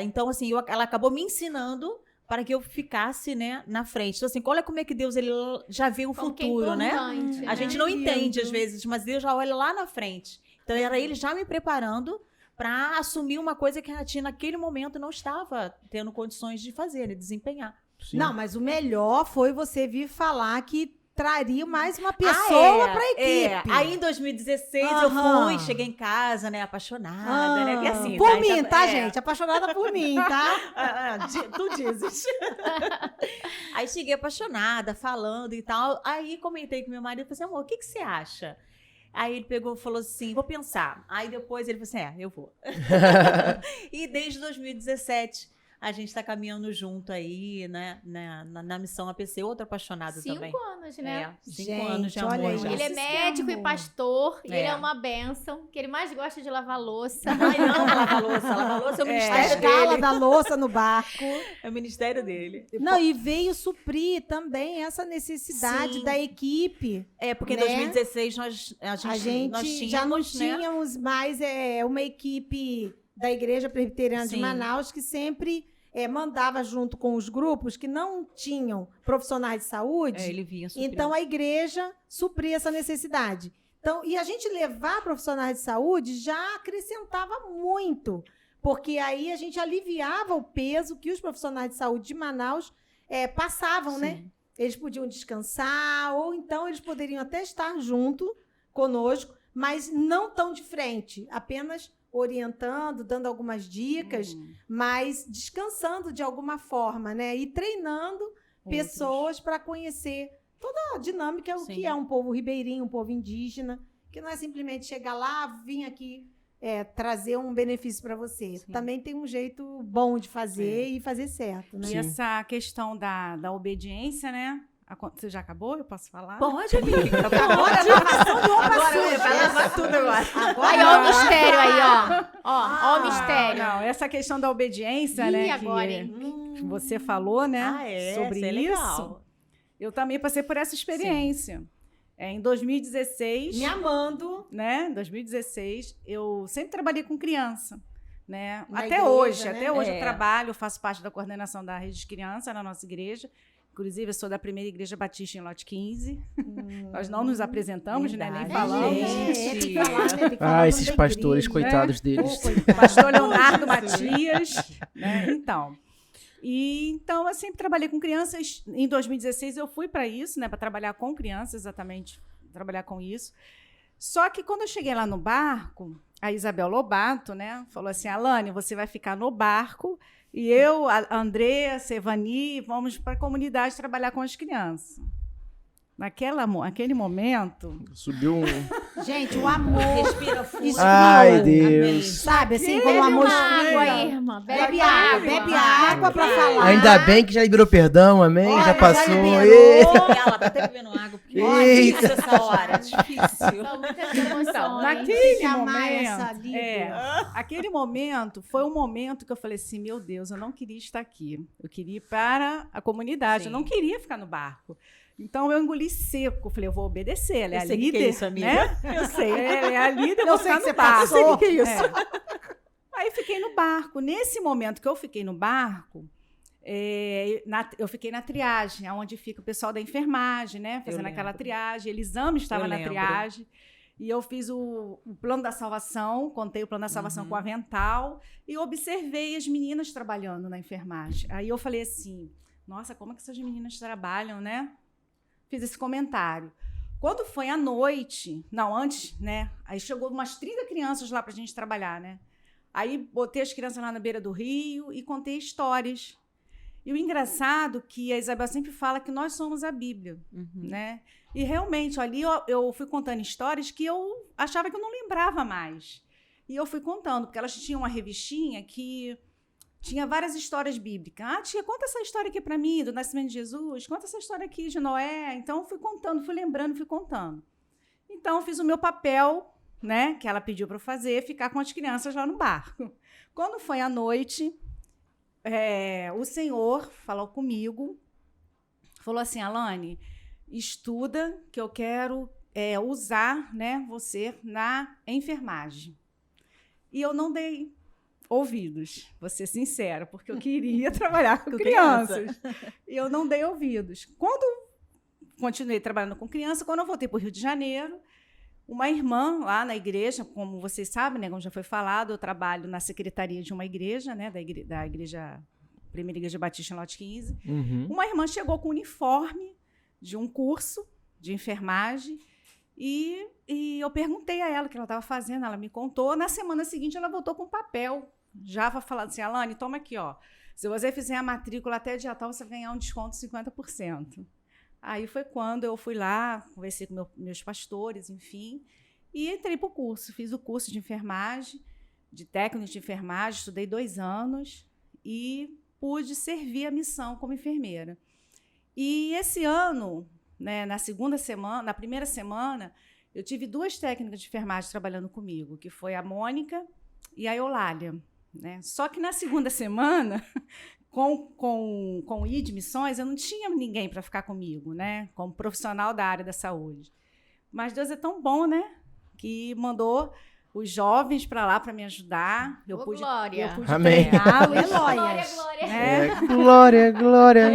Então, assim, ela acabou me ensinando para que eu ficasse, né, na frente. Então, assim, olha como é que Deus ele já vê o Como que é futuro, né? importante, A gente não Lindo. entende, às vezes, mas Deus já olha lá na frente. Então, era ele já me preparando para assumir uma coisa que a Renatinha, naquele momento, não estava tendo condições de fazer, de desempenhar. Sim. Não, mas o melhor foi você vir falar que traria mais uma pessoa pra equipe. Aí, em 2016, Aham. eu fui, cheguei em casa, né, apaixonada, né? Porque, assim, por aí mim, tá, é. gente? Apaixonada por mim, tá? Tu dizes. Aí cheguei apaixonada, falando e tal. Aí comentei com meu marido, falei assim, amor, o que você acha? Aí ele pegou e falou assim, vou pensar. Aí depois ele falou assim, eu vou. E desde 2017, a gente tá caminhando junto aí, né, na missão APC, outra apaixonada 5 também. anos, né? 5 Gente, anos de olha amor aí. já. Ele é Isso que médico é e amor. pastor, e ele é É. uma bênção, que ele mais gosta de lavar louça. Ai, não, lavar louça. Lavar louça é o A ministério escala dele. da louça no barco. É o ministério dele. Não, e veio suprir também essa necessidade Sim. da equipe. Porque Né? em 2016 a nós gente já não tínhamos, né? tínhamos mais uma equipe da Igreja Presbiteriana de Sim. Manaus que sempre mandava junto com os grupos que não tinham profissionais de saúde. Ele vinha suprir. Então a igreja supria essa necessidade. Então, e a gente levar profissionais de saúde já acrescentava muito, porque aí a gente aliviava o peso que os profissionais de saúde de Manaus passavam, né? Eles podiam descansar, ou então eles poderiam até estar junto conosco, mas não tão de frente, apenas orientando, dando algumas dicas, mas descansando de alguma forma, né? E treinando pessoas para conhecer toda a dinâmica o Sim. que é um povo ribeirinho, um povo indígena, que não é simplesmente chegar lá, vir aqui trazer um benefício para você. Sim. Também tem um jeito bom de fazer e fazer certo, né? E essa questão da obediência, né? Você já acabou? Eu posso falar? Pode, amiga. Agora, lavação de roupa Agora suja. vai lavar tudo agora. Aí, ó o mistério aí, ó. Ó o mistério. Não, essa questão da obediência, né? Ih, agora, que hein? você falou, né? Sobre Isso é isso. legal. Eu também passei por essa experiência. Em 2016, Me amando. né? Em 2016, eu sempre trabalhei com criança, né? Na Até igreja, hoje, né? até hoje eu É. trabalho, eu faço parte da coordenação da rede de criança na nossa igreja. Inclusive, eu sou da primeira igreja batista em Lote 15. Nós não nos apresentamos, né? Nem Verdade. falamos. Tem que falar, né? Tem que falar o nome Esses da pastores, igreja. coitados deles. Ô, coitado. Pastor Leonardo Matias, né? Então, eu sempre trabalhei com crianças. Em 2016, eu fui para isso, né? Para trabalhar com crianças, exatamente, trabalhar com isso. Só que quando eu cheguei lá no barco, a Isabel Lobato, né? Falou assim, Alane, você vai ficar no barco e eu, a Andrea, a Sevani, vamos para a comunidade trabalhar com as crianças. Naquele momento, Subiu Gente, o amor Respira fundo. esfriou. Ai, Deus. Sabe, assim, quando o amor água, esfria. irmã. Bebe água pra falar. Ainda bem que já liberou perdão, amém? Olha, já passou. já Ê. liberou. Ela tá até bebendo água, porque Eita. difícil essa hora, difícil. São muitas emoções. Naquele Amar essa momento, Lídia. aquele momento foi um momento que eu falei assim, meu Deus, eu não queria estar aqui. Eu queria ir para a comunidade, Sim. eu não queria ficar no barco. Então eu engoli seco, falei, eu vou obedecer, ela é Eu a sei que líder, é isso, amiga. né? Eu sei, ela é a líder, eu Eu vou sei ficar que você no barco. passou. Eu sei o que é isso. É. Aí fiquei no barco. Nesse momento que eu fiquei no barco, eu fiquei na triagem, onde fica o pessoal da enfermagem, né? Fazendo lembro. aquela triagem. Elisama estava Eu na lembro. triagem. E eu fiz o plano da salvação, contei o plano da salvação com o avental e observei as meninas trabalhando na enfermagem. Aí eu falei assim, nossa, como é que essas meninas trabalham, né? Fiz esse comentário. Quando foi à noite, não, antes, né? Aí chegou umas 30 crianças lá pra gente trabalhar, né? Aí botei as crianças lá na beira do rio e contei histórias. E o engraçado é que a Isabel sempre fala que nós somos a Bíblia, né? E realmente, ali eu fui contando histórias que eu achava que eu não lembrava mais. E eu fui contando, porque elas tinham uma revistinha que tinha várias histórias bíblicas. Ah, tia, conta essa história aqui para mim, do nascimento de Jesus. Conta essa história aqui de Noé. Então, eu fui contando, fui lembrando, fui contando. Então, eu fiz o meu papel, né, que ela pediu para eu fazer, ficar com as crianças lá no barco. Quando foi à noite, o Senhor falou comigo, falou assim, Alane, estuda que eu quero usar, né, você na enfermagem. E eu não dei ouvidos, vou ser sincera, porque eu queria trabalhar com crianças. E eu não dei ouvidos. Quando continuei trabalhando com criança, quando eu voltei para o Rio de Janeiro, uma irmã lá na igreja, como vocês sabem, né, como já foi falado, eu trabalho na secretaria de uma igreja, né, da igreja, Primeira Igreja Batista em Lote 15. Uma irmã chegou com um uniforme de um curso de enfermagem e eu perguntei a ela o que ela estava fazendo, ela me contou. Na semana seguinte, ela voltou com um papel, já falando assim, Alane, toma aqui, ó. Se você fizer a matrícula até dia tal, você vai ganhar um desconto de 50%. Aí foi quando eu fui lá, conversei com meus pastores, enfim, e entrei para o curso. Fiz o curso de enfermagem, de técnico de enfermagem, estudei 2 anos e pude servir a missão como enfermeira. E esse ano, né, na primeira semana, eu tive 2 técnicas de enfermagem trabalhando comigo, que foi a Mônica e a Eulália, né? Só que na segunda semana, com o ID Missões, eu não tinha ninguém para ficar comigo, né? Como profissional da área da saúde. Mas Deus é tão bom, né? Que mandou os jovens para lá para me ajudar. Eu pude Amém. Aleluia. Glória, glória.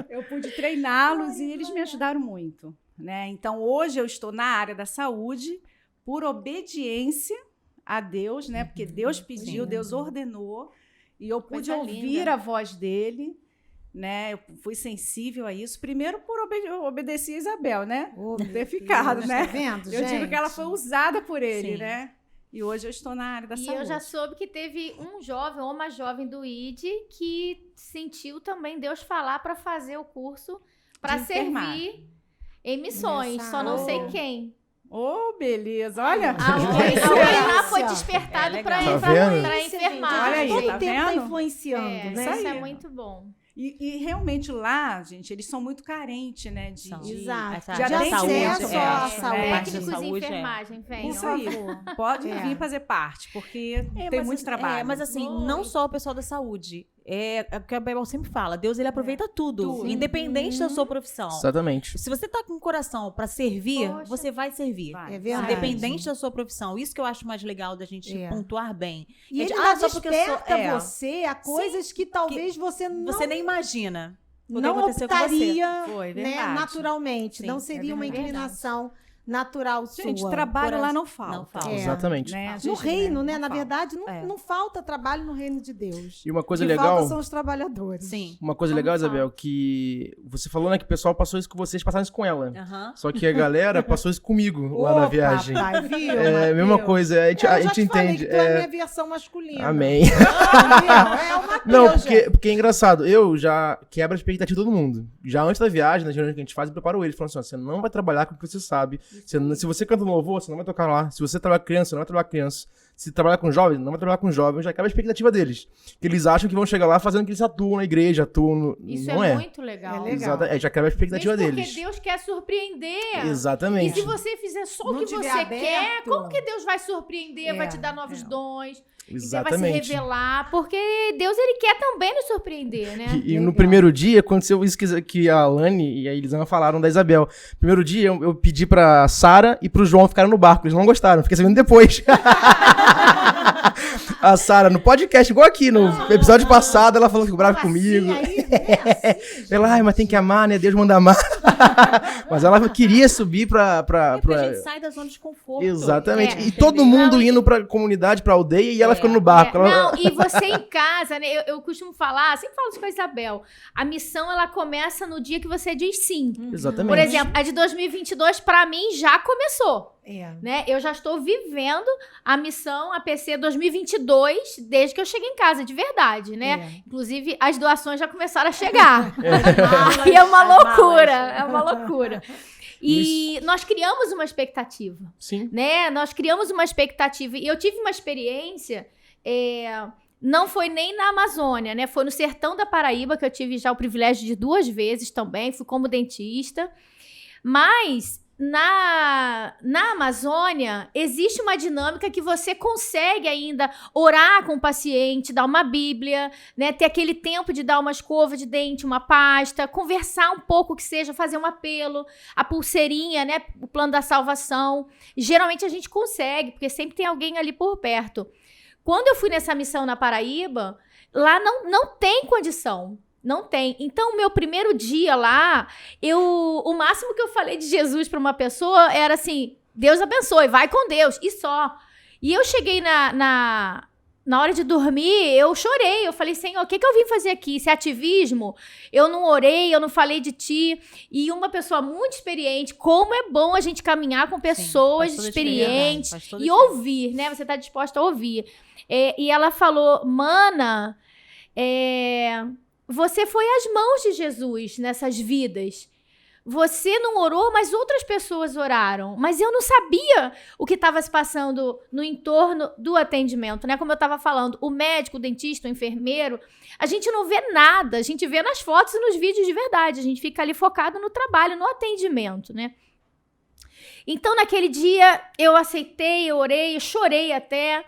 Eu pude treiná-los e eles me ajudaram muito, né? Então, hoje eu estou na área da saúde por obediência a Deus, né? Porque Deus pediu, Deus ordenou e eu pude Coisa ouvir linda. a voz dele, né? Eu fui sensível a isso. Primeiro por obedecer a Isabel, né? Oh, Ter meu ficado, Deus, né? Tá vendo, Eu digo que ela foi usada por ele, Sim. né? E hoje eu estou na área da E saúde. eu já soube que teve um jovem ou uma jovem do ID que sentiu também Deus falar para fazer o curso para De enfermar. servir em missões. Só não sei quem. Oh, beleza. Olha. Alguém lá foi despertado É, para legal. Tá vendo? para Gente, enfermar. Olha aí, todo tá tempo tá vendo? influenciando, né? Isso aí. é muito bom. E realmente lá, gente, eles são muito carentes, né? São. Exato. Essa Já área tem da saúde, acesso à saúde. parte da Técnicos de saúde, enfermagem, vem. Isso aí. Pode vir fazer parte, porque tem mas, muito trabalho. mas assim, não Muito. só o pessoal da saúde. É o que a Bebel sempre fala. Deus, ele aproveita tudo, Tudo. independente da sua profissão. Exatamente. Se você tá com o coração pra servir, Poxa. você vai servir. Vai. É verdade. Independente da sua profissão. Isso que eu acho mais legal da gente É. pontuar bem. E ele Gente, ainda só porque eu sou- desperta você a coisas que talvez você Você nem imagina. o que não aconteceu com você. optaria, Foi, né, verdade. naturalmente. Sim, não é seria uma verdade. inclinação natural Gente, sua. trabalho lá não falta. Não falta. É. Exatamente. Né? A No gente, reino, né? não Na falta. verdade, É. não falta trabalho no reino de Deus. E uma coisa O que legal. falta são os trabalhadores. Sim. Uma coisa Como legal, fala? Isabel, que você falou, né, que o pessoal passou isso com vocês, passaram isso com ela. Aham. Só que a galera passou isso comigo lá na Ô, viagem. papai, viu, É a mesma Mateus? coisa, a gente, Eu a já gente te falei entende. que tu é a minha versão masculina. Amém. Entendeu? É o Mateus, Não, gente. porque é engraçado. Eu já quebro a expectativa de todo mundo. Já antes da viagem, nas reuniões que a gente faz, eu preparo eles. Falando assim, ó, você não vai trabalhar com o que você sabe. Se você canta no louvor, você não vai tocar lá. Se você trabalha com criança, você não vai trabalhar com criança. Se trabalhar com jovens, não vai trabalhar com jovens. Já acaba a expectativa deles. Que eles acham que vão chegar lá fazendo que eles atuam na igreja, atuam no... Isso não é é. muito legal. É legal. Exato. Já acaba a expectativa Mesmo deles. porque Deus quer surpreender. Exatamente. E se você fizer só o Não que tiver você aberto. quer, como que Deus vai surpreender, vai te dar novos é. dons? Ele vai se Exatamente. revelar, porque Deus, ele quer também nos surpreender, né? E no Legal. primeiro dia, aconteceu isso que a Alane e a Elisama falaram da Isabel. Primeiro dia, eu pedi pra Sara e pro João ficarem no barco. Eles não gostaram, fiquei sabendo depois. A Sara, no podcast, igual aqui, no episódio passado, ela falou que ficou brava comigo. Ela, ai, mas tem que amar, né? Deus manda amar. Mas ela queria subir pra... Porque a gente sai da zona de conforto. Exatamente. É, E todo mundo Não, indo pra comunidade, pra aldeia, e ela ficando no barco. Ela- Não, e você em casa, né? Eu costumo falar, sempre falo isso com a Isabel. A missão, ela começa no dia que você diz sim. Exatamente. Por exemplo, a de 2022, pra mim, já começou. É. Né? Eu já estou vivendo a missão APC 2022 desde que eu cheguei em casa, de verdade, né? Inclusive, as doações já começaram a chegar. Aí é uma loucura, é uma loucura. E nós criamos uma expectativa, Sim. né? Nós criamos uma expectativa. E eu tive uma experiência, não foi nem na Amazônia, né? Foi no sertão da Paraíba, que eu tive já o privilégio de 2 vezes também, fui como dentista. Mas na Amazônia, existe uma dinâmica que você consegue ainda orar com o paciente, dar uma bíblia, né? Ter aquele tempo de dar uma escova de dente, uma pasta, conversar um pouco, que seja, fazer um apelo, a pulseirinha, né? O plano da salvação. Geralmente a gente consegue, porque sempre tem alguém ali por perto. Quando eu fui nessa missão na Paraíba, lá não tem condição. Não tem. Então, o meu primeiro dia lá, o máximo que eu falei de Jesus para uma pessoa era assim, Deus abençoe, vai com Deus, e só. E eu cheguei na hora de dormir, eu chorei. Eu falei, Senhor, o que eu vim fazer aqui? Isso é ativismo? Eu não orei, eu não falei de ti. E uma pessoa muito experiente, como é bom a gente caminhar com pessoas experientes e ouvir, né? Você tá disposta a ouvir. E ela falou, mana, você foi às mãos de Jesus nessas vidas. Você não orou, mas outras pessoas oraram. Mas eu não sabia o que estava se passando no entorno do atendimento, né? Como eu estava falando, o médico, o dentista, o enfermeiro, a gente não vê nada. A gente vê nas fotos e nos vídeos de verdade. A gente fica ali focado no trabalho, no atendimento, né? Então, naquele dia, eu aceitei, eu orei, eu chorei até.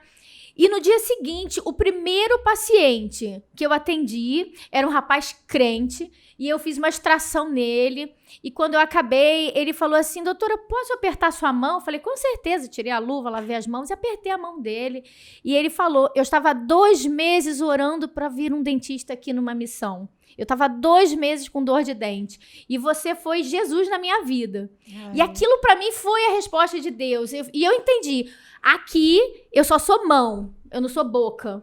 E no dia seguinte, o primeiro paciente que eu atendi era um rapaz crente e eu fiz uma extração nele. E quando eu acabei, ele falou assim, doutora, posso apertar sua mão? Eu falei, com certeza. Tirei a luva, lavei as mãos e apertei a mão dele. E ele falou, eu estava 2 meses orando para vir um dentista aqui numa missão. Eu estava 2 meses com dor de dente. E você foi Jesus na minha vida. E aquilo para mim foi a resposta de Deus. E eu entendi. Aqui, eu só sou mão, eu não sou boca.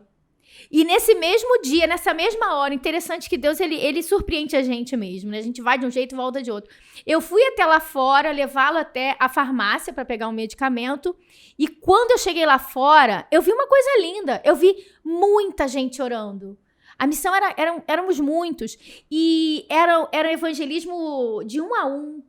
E nesse mesmo dia, nessa mesma hora, interessante que Deus, ele surpreende a gente mesmo, né? A gente vai de um jeito e volta de outro. Eu fui até lá fora, levá-lo até a farmácia para pegar um medicamento. E quando eu cheguei lá fora, eu vi uma coisa linda. Eu vi muita gente orando. A missão éramos muitos. E era evangelismo de 1 a 1.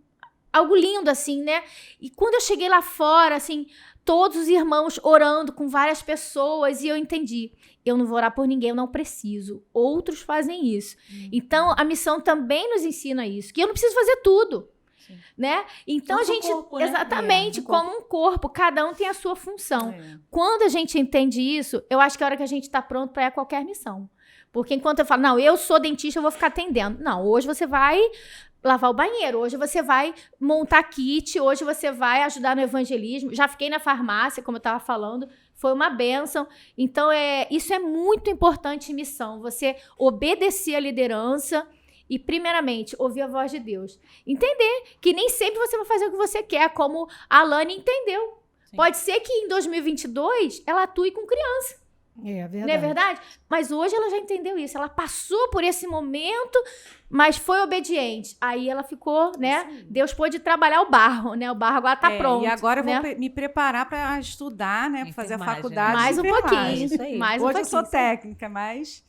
Algo lindo, assim, né? E quando eu cheguei lá fora, assim, todos os irmãos orando com várias pessoas, e eu entendi. Eu não vou orar por ninguém, eu não preciso. Outros fazem isso. Então, a missão também nos ensina isso. Que eu não preciso fazer tudo. Sim. Né? Então, a gente... Corpo, né? Exatamente, como um corpo. Cada um tem a sua função. Quando a gente entende isso, eu acho que é a hora que a gente está pronto para qualquer missão. Porque enquanto eu falo, não, eu sou dentista, eu vou ficar atendendo. Não, hoje você vai lavar o banheiro, hoje você vai montar kit, hoje você vai ajudar no evangelismo. Já fiquei na farmácia, como eu estava falando, foi uma bênção. Então, isso é muito importante em missão, você obedecer a liderança e, primeiramente, ouvir a voz de Deus. Entender que nem sempre você vai fazer o que você quer, como a Alane entendeu. Sim. Pode ser que em 2022 ela atue com criança. É verdade. Não é verdade? Mas hoje ela já entendeu isso. Ela passou por esse momento, mas foi obediente. Aí ela ficou, né? Sim. Deus pôde trabalhar o barro, né? O barro agora tá pronto. E agora eu né? vou me preparar para estudar, né? Para fazer a faculdade. Mais um pouquinho. Isso aí. Mais hoje um eu sou técnica, mas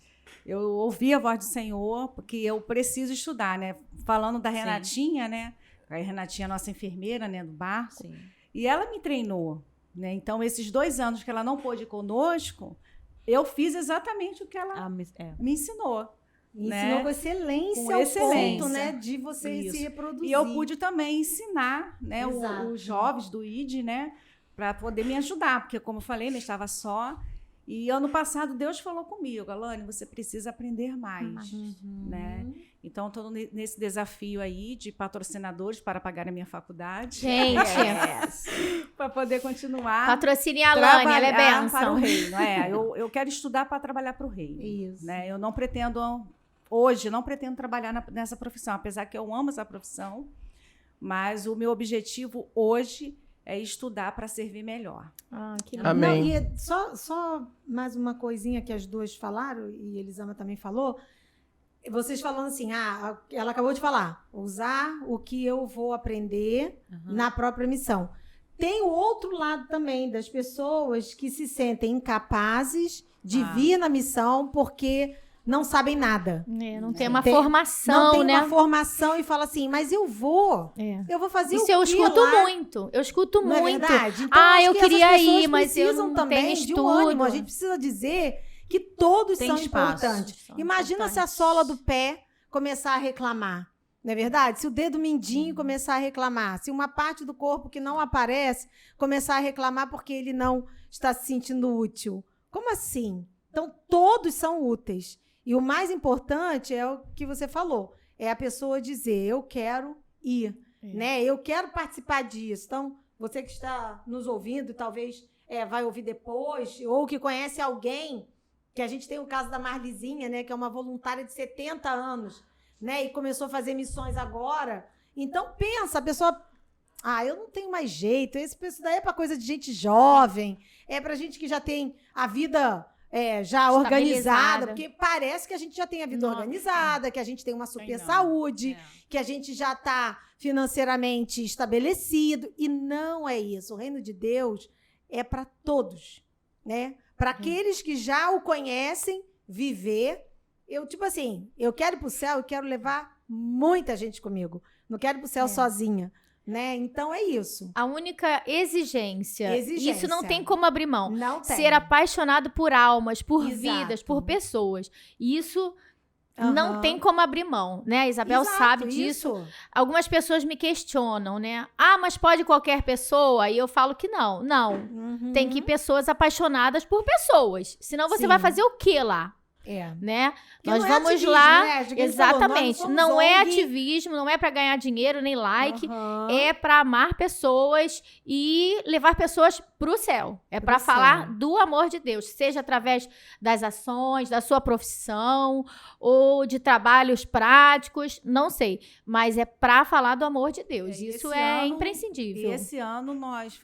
eu ouvi a voz do Senhor, porque eu preciso estudar, né? Falando da Renatinha, né? a Renatinha, nossa enfermeira, né, do barco. Sim. E ela me treinou, né? Então, esses 2 anos que ela não pôde ir conosco, eu fiz exatamente o que ela me ensinou. E né? ensinou com excelência Com ao excelência. ponto, né, de você Isso. se reproduzir. E eu pude também ensinar, né, Exato. os jovens do ID, né, para poder me ajudar, porque como eu falei, eu estava só. E ano passado Deus falou comigo, Alane, você precisa aprender mais, né? Então estou nesse desafio aí de patrocinadores para pagar a minha faculdade. Gente, Para poder continuar. patrocine a Alane, ela é trabalhar benção. para o reino. Eu quero estudar para trabalhar para o reino. Isso. Né? Eu não pretendo, hoje, não pretendo trabalhar nessa profissão, apesar que eu amo essa profissão, mas o meu objetivo hoje é estudar para servir melhor. Ah, que lindo. Amém. Não, e só mais uma coisinha que as duas falaram, e Elisama também falou. Vocês falando assim, ela acabou de falar, usar o que eu vou aprender na própria missão. Tem o outro lado também das pessoas que se sentem incapazes de vir na missão porque não sabem nada. Não tem uma Tem- formação, Não tem né? uma formação e fala assim, mas eu vou fazer Isso o eu quê escuto lá? muito. Eu escuto Não é muito. verdade? Então, Ah, acho eu que essas queria pessoas ir, mas eu precisam não também tenho de um estudo. ânimo. A gente precisa dizer que todos Tem são espaço. importantes. São Imagina se a importantes. sola do pé começar a reclamar. Não é verdade? Se o dedo mindinho começar a reclamar, se uma parte do corpo que não aparece começar a reclamar porque ele não está se sentindo útil. Como assim? Então, todos são úteis. E o mais importante é o que você falou, é a pessoa dizer, eu quero ir, né? Eu quero participar disso. Então, você que está nos ouvindo, talvez vai ouvir depois, ou que conhece alguém, que a gente tem o caso da Marlizinha, né? Que é uma voluntária de 70 anos, né? E começou a fazer missões agora. Então, pensa, a pessoa... eu não tenho mais jeito. Isso daí é para coisa de gente jovem, é para gente que já tem a vida... já organizada, porque parece que a gente já tem a vida organizada, que a gente tem uma super saúde, que a gente já está financeiramente estabelecido, e não é isso. O reino de Deus é para todos, né? Para aqueles que já o conhecem, viver. Eu quero ir para o céu e quero levar muita gente comigo. Não quero ir para o céu sozinha. Né? Então é isso. A única exigência. Isso não tem como abrir mão. Não tem. Ser apaixonado por almas, por Exato. vidas, por pessoas. Isso Aham. não tem como abrir mão, né? A Isabel Exato, sabe disso. isso. Algumas pessoas me questionam, né? Mas pode qualquer pessoa? E eu falo que não. Não. Uhum. Tem que ir pessoas apaixonadas por pessoas. Senão você Sim. vai fazer o quê lá? Né? Que Nós não é vamos ativismo, lá, né? De quem falou, exatamente. nós não Não somos é ONG. ativismo, não é para ganhar dinheiro nem like, Aham. é para amar pessoas e levar pessoas pro céu. É Pro para céu. falar do amor de Deus, seja através das ações, da sua profissão ou de trabalhos práticos, não sei, mas é para falar do amor de Deus. E Isso esse é ano- imprescindível. E esse ano nós,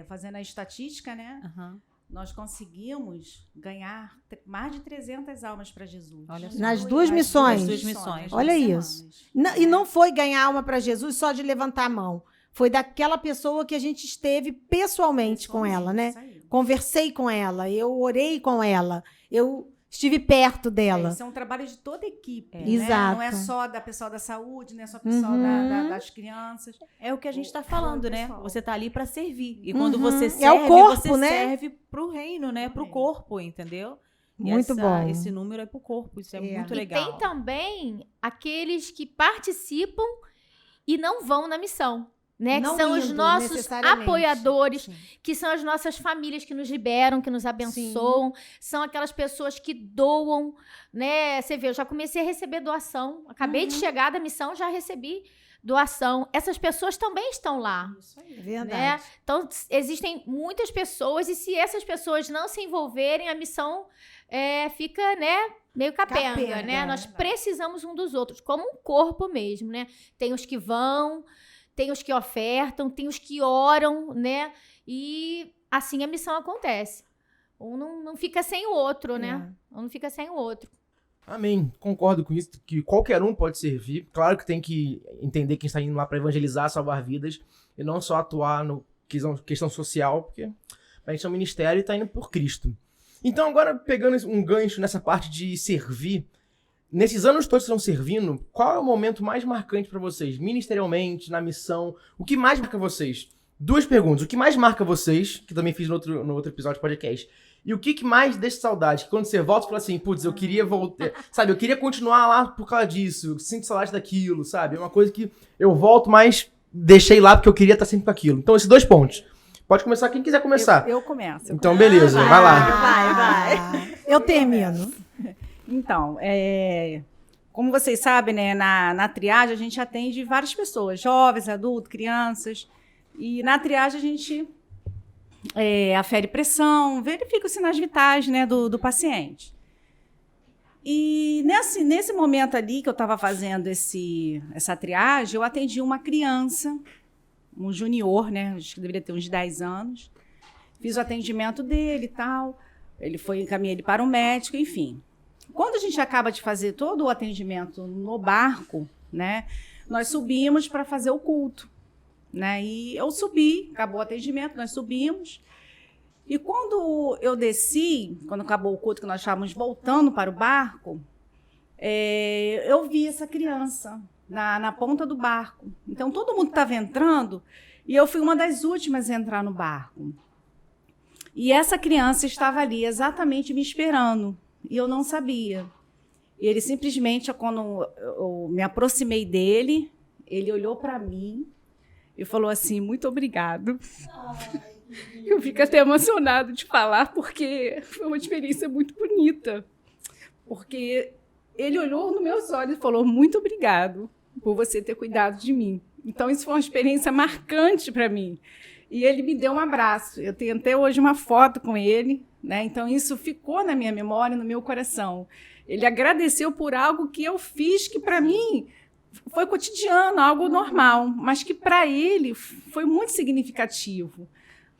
fazendo a estatística, né? Aham. Nós conseguimos ganhar mais de 300 almas para Jesus. Olha só. Nas duas missões. Nas duas missões. Olha duas isso. semanas. E não foi ganhar alma para Jesus só de levantar a mão. Foi daquela pessoa que a gente esteve pessoalmente com ela, né? Isso aí. Conversei com ela, eu orei com ela, eu estive perto dela. Isso é um trabalho de toda a equipe. Né? Exato. Não é só da pessoal da saúde, não é só pessoal das crianças. É o que a gente está falando, né? pessoal. Você tá ali para servir. E quando você É serve, o corpo, você né? serve pro reino, né? Pro corpo, entendeu? E Muito bom. Esse número é pro corpo. Isso é muito E legal. tem também aqueles que participam e não vão na missão. Né? Não Que são os indo, nossos necessariamente. apoiadores, Sim. que são as nossas famílias que nos liberam, que nos abençoam, são aquelas pessoas que doam, né? Você vê, eu já comecei a receber doação, acabei de chegar da missão, já recebi doação. Essas pessoas também estão lá. Isso aí. É verdade. Né? Então, existem muitas pessoas, e se essas pessoas não se envolverem, a missão fica, né, meio capenga, Capenga, né? Nós precisamos um dos outros, como um corpo mesmo, né? Tem os que vão, tem os que ofertam, tem os que oram, né? E assim a missão acontece. Um não fica sem o outro, né? Um não fica sem o outro. Amém. Concordo com isso, que qualquer um pode servir. Claro que tem que entender quem está indo lá para evangelizar, salvar vidas, e não só atuar no questão social, porque a gente é um ministério e está indo por Cristo. Então, agora, pegando um gancho nessa parte de servir, nesses anos todos que estão servindo, qual é o momento mais marcante pra vocês? Ministerialmente, na missão, o que mais marca vocês? 2 perguntas. O que mais marca vocês, que também fiz no outro episódio do podcast, e o que mais deixa saudade? Que quando você volta, você fala assim, putz, eu queria voltar, sabe? Eu queria continuar lá por causa disso, eu sinto saudade daquilo, sabe? É uma coisa que eu volto, mas deixei lá porque eu queria estar sempre com aquilo. Então, esses 2 pontos. Pode começar quem quiser começar. Eu começo. Então, beleza, vai lá. Vai. Eu termino. Então, como vocês sabem, né, na triagem a gente atende várias pessoas, jovens, adultos, crianças. E na triagem a gente afere pressão, verifica os sinais vitais, né, do paciente. E nesse momento ali que eu estava fazendo essa triagem, eu atendi uma criança, um junior, né, acho que deveria ter uns 10 anos. Fiz o atendimento dele e tal. Encaminhei ele para o médico, enfim. Quando a gente acaba de fazer todo o atendimento no barco, né, nós subimos para fazer o culto, né? E eu subi, acabou o atendimento, nós subimos. E quando eu desci, quando acabou o culto, que nós estávamos voltando para o barco, eu vi essa criança na ponta do barco. Então, todo mundo estava entrando e eu fui uma das últimas a entrar no barco. E essa criança estava ali exatamente me esperando. E eu não sabia. E ele simplesmente, quando eu me aproximei dele, ele olhou para mim e falou assim, muito obrigado. Eu fico até emocionado de falar, porque foi uma experiência muito bonita. Porque ele olhou nos meus olhos e falou, muito obrigado por você ter cuidado de mim. Então, isso foi uma experiência marcante para mim. E ele me deu um abraço. Eu tenho até hoje uma foto com ele, né? Então, isso ficou na minha memória, no meu coração. Ele agradeceu por algo que eu fiz, que para mim foi cotidiano, algo normal, mas que para ele foi muito significativo,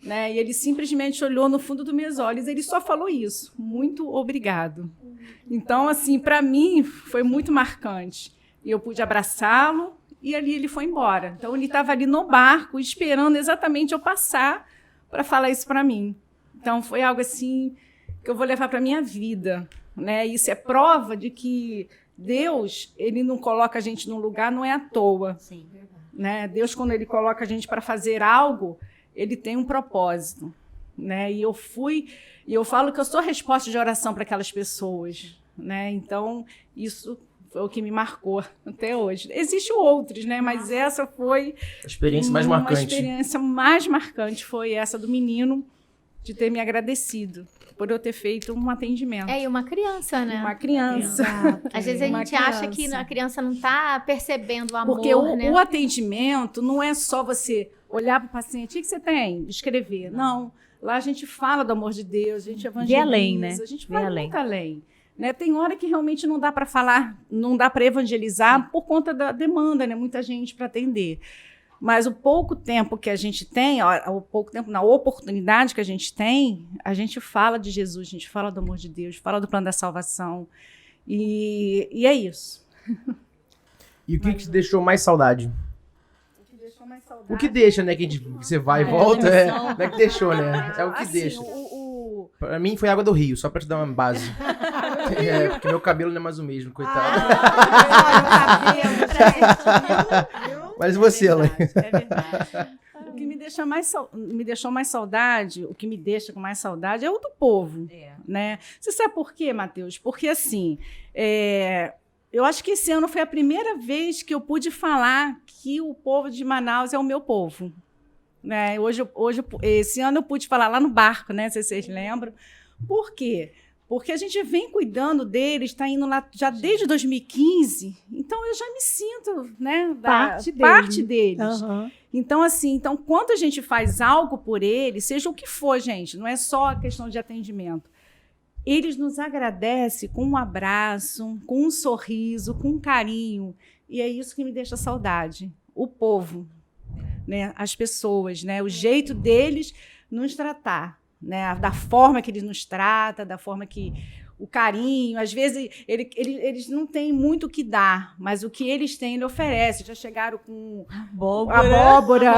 né? E ele simplesmente olhou no fundo dos meus olhos, ele só falou isso, muito obrigado. Então, assim, para mim foi muito marcante. E eu pude abraçá-lo e ali ele foi embora. Então, ele estava ali no barco esperando exatamente eu passar para falar isso para mim. Então, foi algo assim que eu vou levar para a minha vida, né? Isso é prova de que Deus, ele não coloca a gente num lugar, não é à toa. Sim, verdade. Né? Deus, quando ele coloca a gente para fazer algo, ele tem um propósito. Né? E eu falo que eu sou a resposta de oração para aquelas pessoas. Né? Então, isso foi o que me marcou até hoje. Existem outros, né? Mas essa foi A experiência mais marcante. Uma experiência mais marcante foi essa do menino, de ter me agradecido por eu ter feito um atendimento. E uma criança, né? Uma criança. Às vezes a gente acha que a criança não está percebendo o amor, Porque né? o atendimento não é só você olhar para o paciente, o que você tem? Escrever. Não. Lá a gente fala do amor de Deus, a gente evangeliza. além, né? A gente vai muito além. Né? Tem hora que realmente não dá para falar, não dá para evangelizar por conta da demanda, né? Muita gente para atender. Mas o pouco tempo que a gente tem, o pouco tempo, na oportunidade que a gente tem, a gente fala de Jesus, a gente fala do amor de Deus, fala do plano da salvação. E é isso. E o que te deixou mais saudade? O que deixou mais saudade? O que deixa, né? Que você vai e volta, não é que deixou, né? É o que assim, deixa. Pra mim foi água do rio, só pra te dar uma base. Porque meu cabelo não é mais o mesmo, coitado. Mas e você, Elaine? É verdade. O que me deixou mais saudade, o que me deixa com mais saudade é o do povo. Né? Você sabe por quê, Matheus? Porque, assim, eu acho que esse ano foi a primeira vez que eu pude falar que o povo de Manaus é o meu povo. Né? Esse ano eu pude falar lá no barco, né? Se vocês lembram. Por quê? Porque a gente vem cuidando deles, está indo lá já desde 2015, então eu já me sinto, né, parte deles. Uhum. Então, assim, quando a gente faz algo por eles, seja o que for, gente, não é só a questão de atendimento, eles nos agradecem com um abraço, com um sorriso, com um carinho, e é isso que me deixa saudade. O povo, né, as pessoas, né, o jeito deles nos tratar. Né, da forma que eles nos tratam, da forma que o carinho, às vezes eles não têm muito o que dar, mas o que eles têm, ele oferece. Já chegaram com abóbora.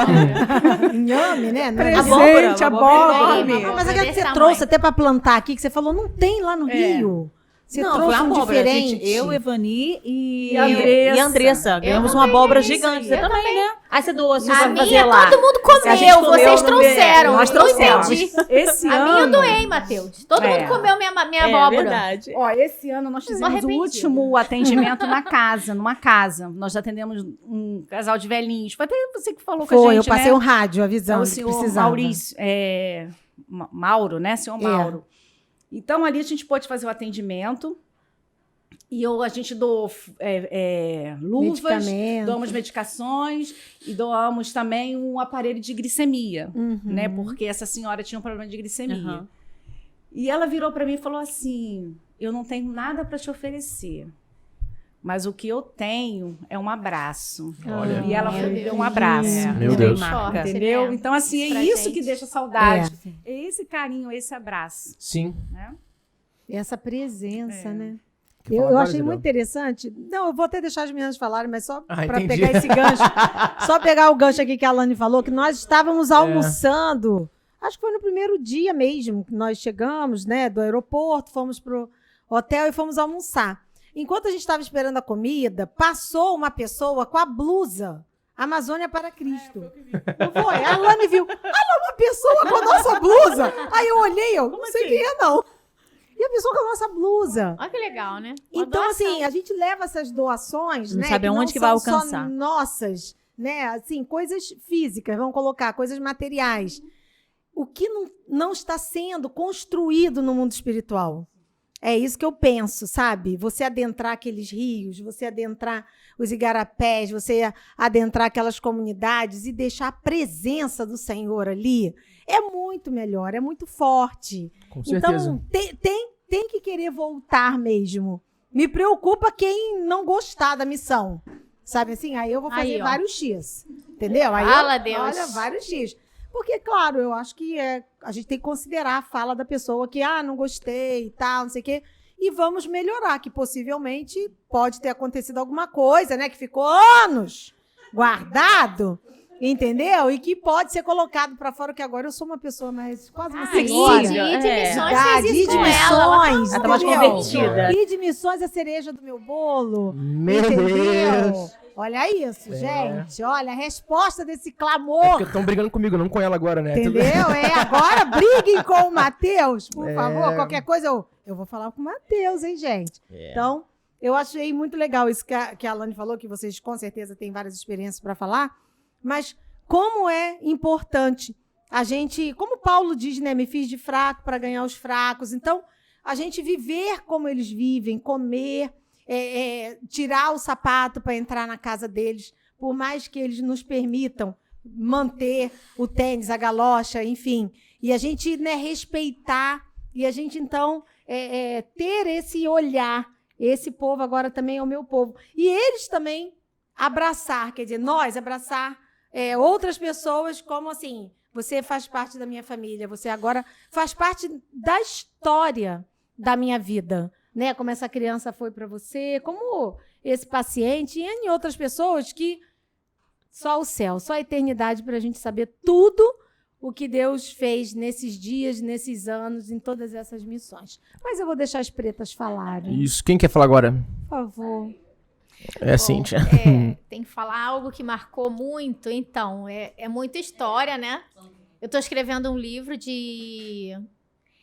Inhame, né? Presente, abóbora. Mas aquela que você trouxe até para plantar aqui, que você falou, não tem lá no Rio. Você Não, trouxe foi um abóbora. diferente. Eu, Evani e Andressa. Andressa. Ganhamos uma também, abóbora é isso gigante. aí. Você Eu também, né? Aí você doou assim A pra minha fazer lá. todo mundo A gente comeu, comeu, vocês não- trouxeram. nós Não trouxemos. entendi. Esse A ano... minha eu doei, Matheus. Todo É. mundo comeu minha É abóbora. verdade. Ó, esse ano nós fizemos o arrependida. último atendimento numa casa. Nós já atendemos um casal de velhinhos. Foi até você que falou com a Foi, gente, eu passei né? um rádio É avisando o que senhor precisava. Maurício, Mauro, né? Senhor Mauro. Então, ali a gente pôde fazer o atendimento. E a gente doou luvas, Medicamentos. doamos medicações e doamos também um aparelho de glicemia, Uhum. né? Porque essa senhora tinha um problema de glicemia. Aham. E ela virou para mim e falou assim: eu não tenho nada para te oferecer, mas o que eu tenho é um abraço. Olha. E ela Meu foi me deu um Deus. abraço. Meu Bem Deus. marca. Entendeu? né? Então, assim, é Pra isso gente. que deixa saudade. É esse carinho, esse abraço, Sim. né? Essa presença, É. né? Quer Eu falar agora, achei Isabel? muito interessante. Não, eu vou até deixar as meninas falarem, mas só para entendi. pegar esse gancho. Só pegar o gancho aqui que a Alane falou, que nós É. estávamos almoçando. Acho que foi no primeiro dia mesmo que nós chegamos, né, do aeroporto, fomos pro hotel e fomos almoçar. Enquanto a gente estava esperando a comida, passou uma pessoa com a blusa Amazônia para Cristo. Não foi? A Alane viu. Olha, uma pessoa com a nossa blusa. Aí eu olhei, eu não sei quem é, não. E a pessoa com a nossa blusa. Olha que legal, né? Uma Então, doação. assim, a gente leva essas doações, Não né? sabe que aonde que vai são só alcançar. nossas, né? Assim, coisas físicas, vamos colocar, coisas materiais. O que não está sendo construído no mundo espiritual. É isso que eu penso, sabe? Você adentrar aqueles rios, você adentrar os igarapés, você adentrar aquelas comunidades e deixar a presença do Senhor ali, é muito melhor, é muito forte. Com certeza. Então, tem que querer voltar mesmo. Me preocupa quem não gostar da missão. Sabe assim? Aí eu vou fazer Aí, ó. vários X. Entendeu? Aí Fala, eu, Deus. Olha, vários X. Porque, claro, eu acho que a gente tem que considerar a fala da pessoa que, não gostei e tal, não sei o quê. E vamos melhorar, que possivelmente pode ter acontecido alguma coisa, né? Que ficou anos guardado. Entendeu? E que pode ser colocado para fora, que agora eu sou uma pessoa mais quase uma senhora. E de É. missões Idade, fez e isso de com ela. missões, Ela tá mais entendeu? convertida. E de missões a cereja do meu bolo. Meu entendeu? Deus. Olha isso, gente. Olha, a resposta desse É clamor. porque estão brigando comigo, não com ela agora, né? Entendeu? Agora briguem com o Matheus, por É. favor. Qualquer coisa, eu vou falar com o Matheus, hein, gente? Então, eu achei muito legal isso que a Alane falou, que vocês com certeza têm várias experiências para falar, mas como é importante a gente, como Paulo diz, né, me fiz de fraco para ganhar os fracos. Então, a gente viver como eles vivem, comer, tirar o sapato para entrar na casa deles, por mais que eles nos permitam manter o tênis, a galocha, enfim. E a gente, né, respeitar, e a gente, então, ter esse olhar. Esse povo agora também é o meu povo. E eles também abraçar, quer dizer, nós abraçar outras pessoas como assim, você faz parte da minha família, você agora faz parte da história da minha vida, né? Como essa criança foi para você, como esse paciente e em outras pessoas que só o céu, só a eternidade para a gente saber tudo o que Deus fez nesses dias, nesses anos, em todas essas missões. Mas eu vou deixar as pretas falarem, Isso. Quem quer falar agora? por favor. É a Cíntia. Tem que falar algo que marcou muito. Então, é muita história, né? Eu tô escrevendo um livro de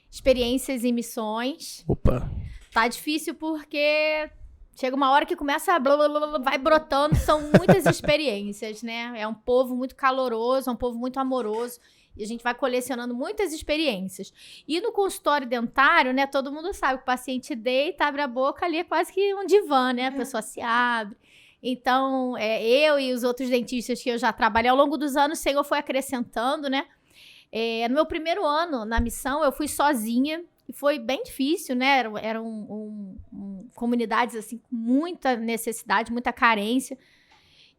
experiências e missões. Opa. Tá difícil porque chega uma hora que começa a blá, blá, blá, blá, vai brotando, são muitas experiências, né? É um povo muito caloroso, é um povo muito amoroso. E a gente vai colecionando muitas experiências. E no consultório dentário, né? Todo mundo sabe que o paciente deita, abre a boca, ali é quase que um divã, né? A pessoa se abre. Então, eu e os outros dentistas que eu já trabalhei ao longo dos anos, o Senhor foi acrescentando, né? No meu primeiro ano na missão, eu fui sozinha. E foi bem difícil, né? Eram comunidades assim, com muita necessidade, muita carência.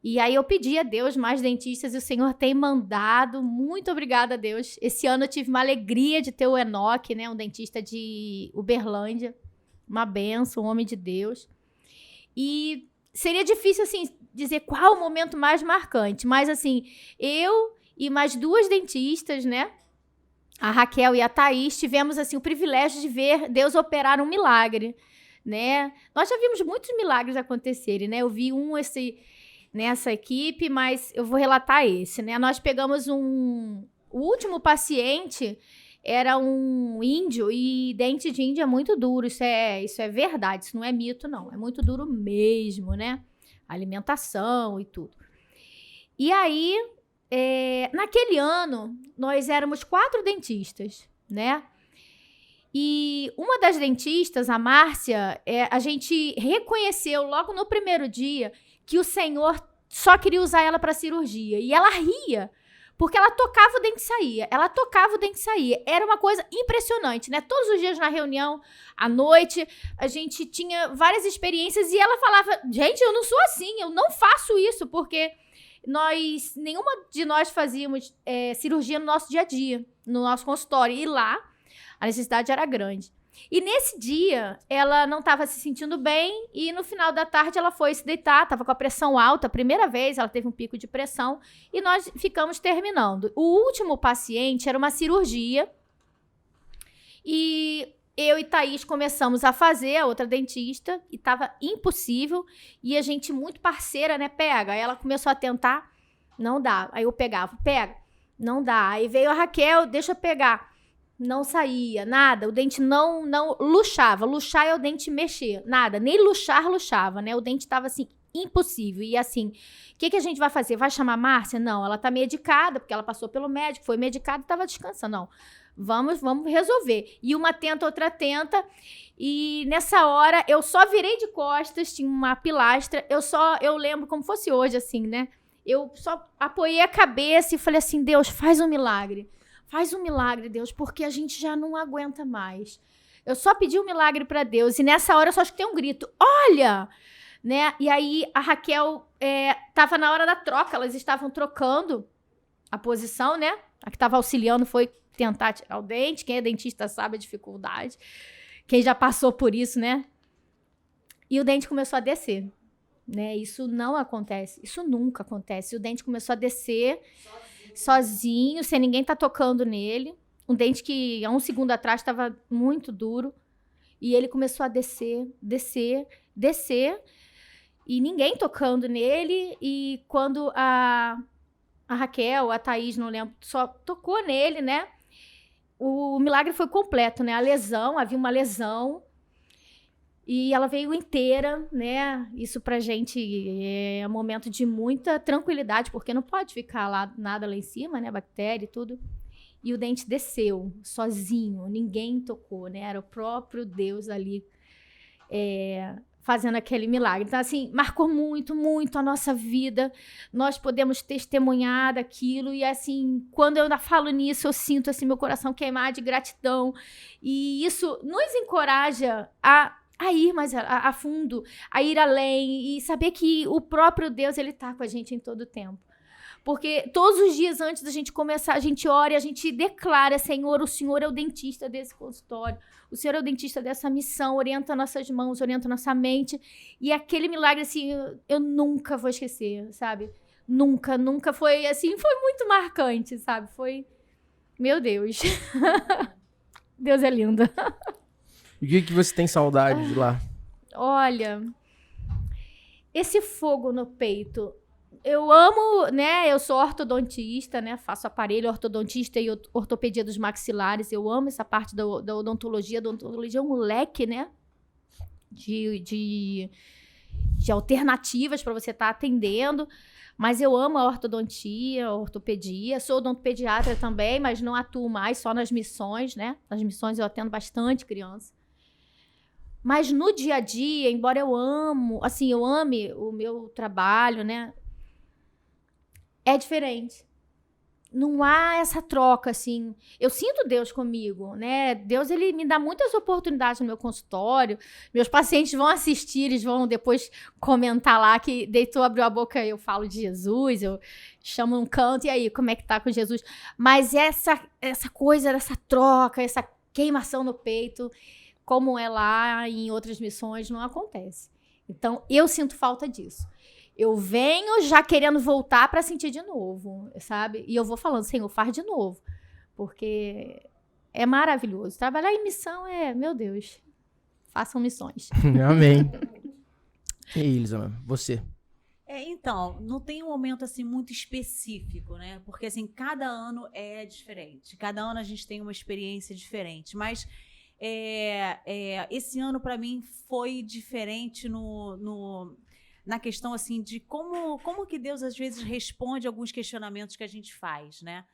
E aí eu pedi a Deus mais dentistas e o Senhor tem mandado. Muito obrigada a Deus. Esse ano eu tive uma alegria de ter o Enoque, né? Um dentista de Uberlândia. Uma benção, um homem de Deus. E seria difícil, assim, dizer qual o momento mais marcante. Mas, assim, eu e mais duas dentistas, né? A Raquel e a Thaís, tivemos, assim, o privilégio de ver Deus operar um milagre. né? Nós já vimos muitos milagres acontecerem, né? Eu vi nessa equipe, mas eu vou relatar esse, né? Nós pegamos o último paciente era um índio, e dente de índio é muito duro, isso é verdade, isso não é mito, não. É muito duro mesmo, né? Alimentação e tudo. E aí, naquele ano, nós éramos 4 dentistas, né? E uma das dentistas, a Márcia, a gente reconheceu logo no primeiro dia que o Senhor só queria usar ela para cirurgia. E ela ria, porque ela tocava o dente e saía. Ela tocava o dente e saía. Era uma coisa impressionante, né? Todos os dias na reunião, à noite, a gente tinha várias experiências e ela falava, gente, eu não sou assim, eu não faço isso, porque nenhuma de nós fazíamos cirurgia no nosso dia a dia, no nosso consultório. E lá, a necessidade era grande. E nesse dia, ela não estava se sentindo bem e no final da tarde ela foi se deitar, estava com a pressão alta, primeira vez ela teve um pico de pressão e nós ficamos terminando. O último paciente era uma cirurgia e eu e Thaís começamos a fazer, a outra dentista, e estava impossível e a gente muito parceira, né, pega. Aí ela começou a tentar, não dá. Aí eu pegava, pega, não dá. Aí veio a Raquel, deixa eu pegar. Não saía, nada, o dente não luxava, luxar é o dente mexer, nada, nem luxava, né, o dente estava assim, impossível, e assim, o que a gente vai fazer, vai chamar a Márcia? Não, ela tá medicada, porque ela passou pelo médico, foi medicada e estava descansando, não, vamos resolver, e uma tenta, outra tenta, e nessa hora, eu só virei de costas, tinha uma pilastra, eu lembro como fosse hoje, assim, né, eu só apoiei a cabeça e falei assim, Deus, faz um milagre, Deus, porque a gente já não aguenta mais. Eu só pedi um milagre para Deus. E nessa hora eu só escutei um grito. Olha! Né? E aí a Raquel estava na hora da troca. Elas estavam trocando a posição, né? A que estava auxiliando foi tentar tirar o dente. Quem é dentista sabe a dificuldade. Quem já passou por isso, né? E o dente começou a descer. Né? Isso não acontece. Isso nunca acontece. O dente começou a descer sozinho, sem ninguém tá tocando nele. Um dente que há um segundo atrás estava muito duro. E ele começou a descer. E ninguém tocando nele. E quando a Raquel, a Thaís, não lembro, só tocou nele, né? O milagre foi completo, né? Havia uma lesão. E ela veio inteira, né? Isso pra gente é um momento de muita tranquilidade, porque não pode ficar nada lá em cima, né? Bactéria e tudo. E o dente desceu sozinho, ninguém tocou, né? Era o próprio Deus ali fazendo aquele milagre. Então, assim, marcou muito, muito a nossa vida. Nós podemos testemunhar daquilo. E, assim, quando eu ainda falo nisso, eu sinto, assim, meu coração queimar de gratidão. E isso nos encoraja a ir mais a fundo, a ir além e saber que o próprio Deus, ele tá com a gente em todo o tempo. Porque todos os dias antes da gente começar, a gente ora e a gente declara, Senhor, o Senhor é o dentista desse consultório, o Senhor é o dentista dessa missão, orienta nossas mãos, orienta nossa mente. E aquele milagre, assim, eu nunca vou esquecer, sabe? Nunca foi, assim, foi muito marcante, sabe? Foi, meu Deus. Deus é lindo. E o que você tem saudade de lá? Olha, esse fogo no peito. Eu amo, né? Eu sou ortodontista, né? Faço aparelho ortodontista e ortopedia dos maxilares. Eu amo essa parte da odontologia. A odontologia é um leque, né? De alternativas para você estar atendendo. Mas eu amo a ortodontia, a ortopedia. Sou odontopediatra também, mas não atuo mais, só nas missões, né? Nas missões eu atendo bastante criança. Mas no dia a dia, embora eu ame o meu trabalho, né? É diferente. Não há essa troca, assim. Eu sinto Deus comigo, né? Deus, ele me dá muitas oportunidades no meu consultório. Meus pacientes vão assistir, eles vão depois comentar lá que deitou, abriu a boca, eu falo de Jesus, eu chamo um canto, e aí, como é que tá com Jesus? Mas essa coisa, essa troca, essa queimação no peito, como é lá em outras missões, não acontece. Então, eu sinto falta disso. Eu venho já querendo voltar para sentir de novo, sabe? E eu vou falando, Senhor, faz de novo. Porque é maravilhoso. Trabalhar em missão meu Deus, façam missões. Amém. E aí, Elisama, você? Então, não tem um momento assim muito específico, né? Porque assim, cada ano é diferente. Cada ano a gente tem uma experiência diferente. Mas esse ano para mim foi diferente na questão assim de como que Deus às vezes responde alguns questionamentos que a gente faz, né?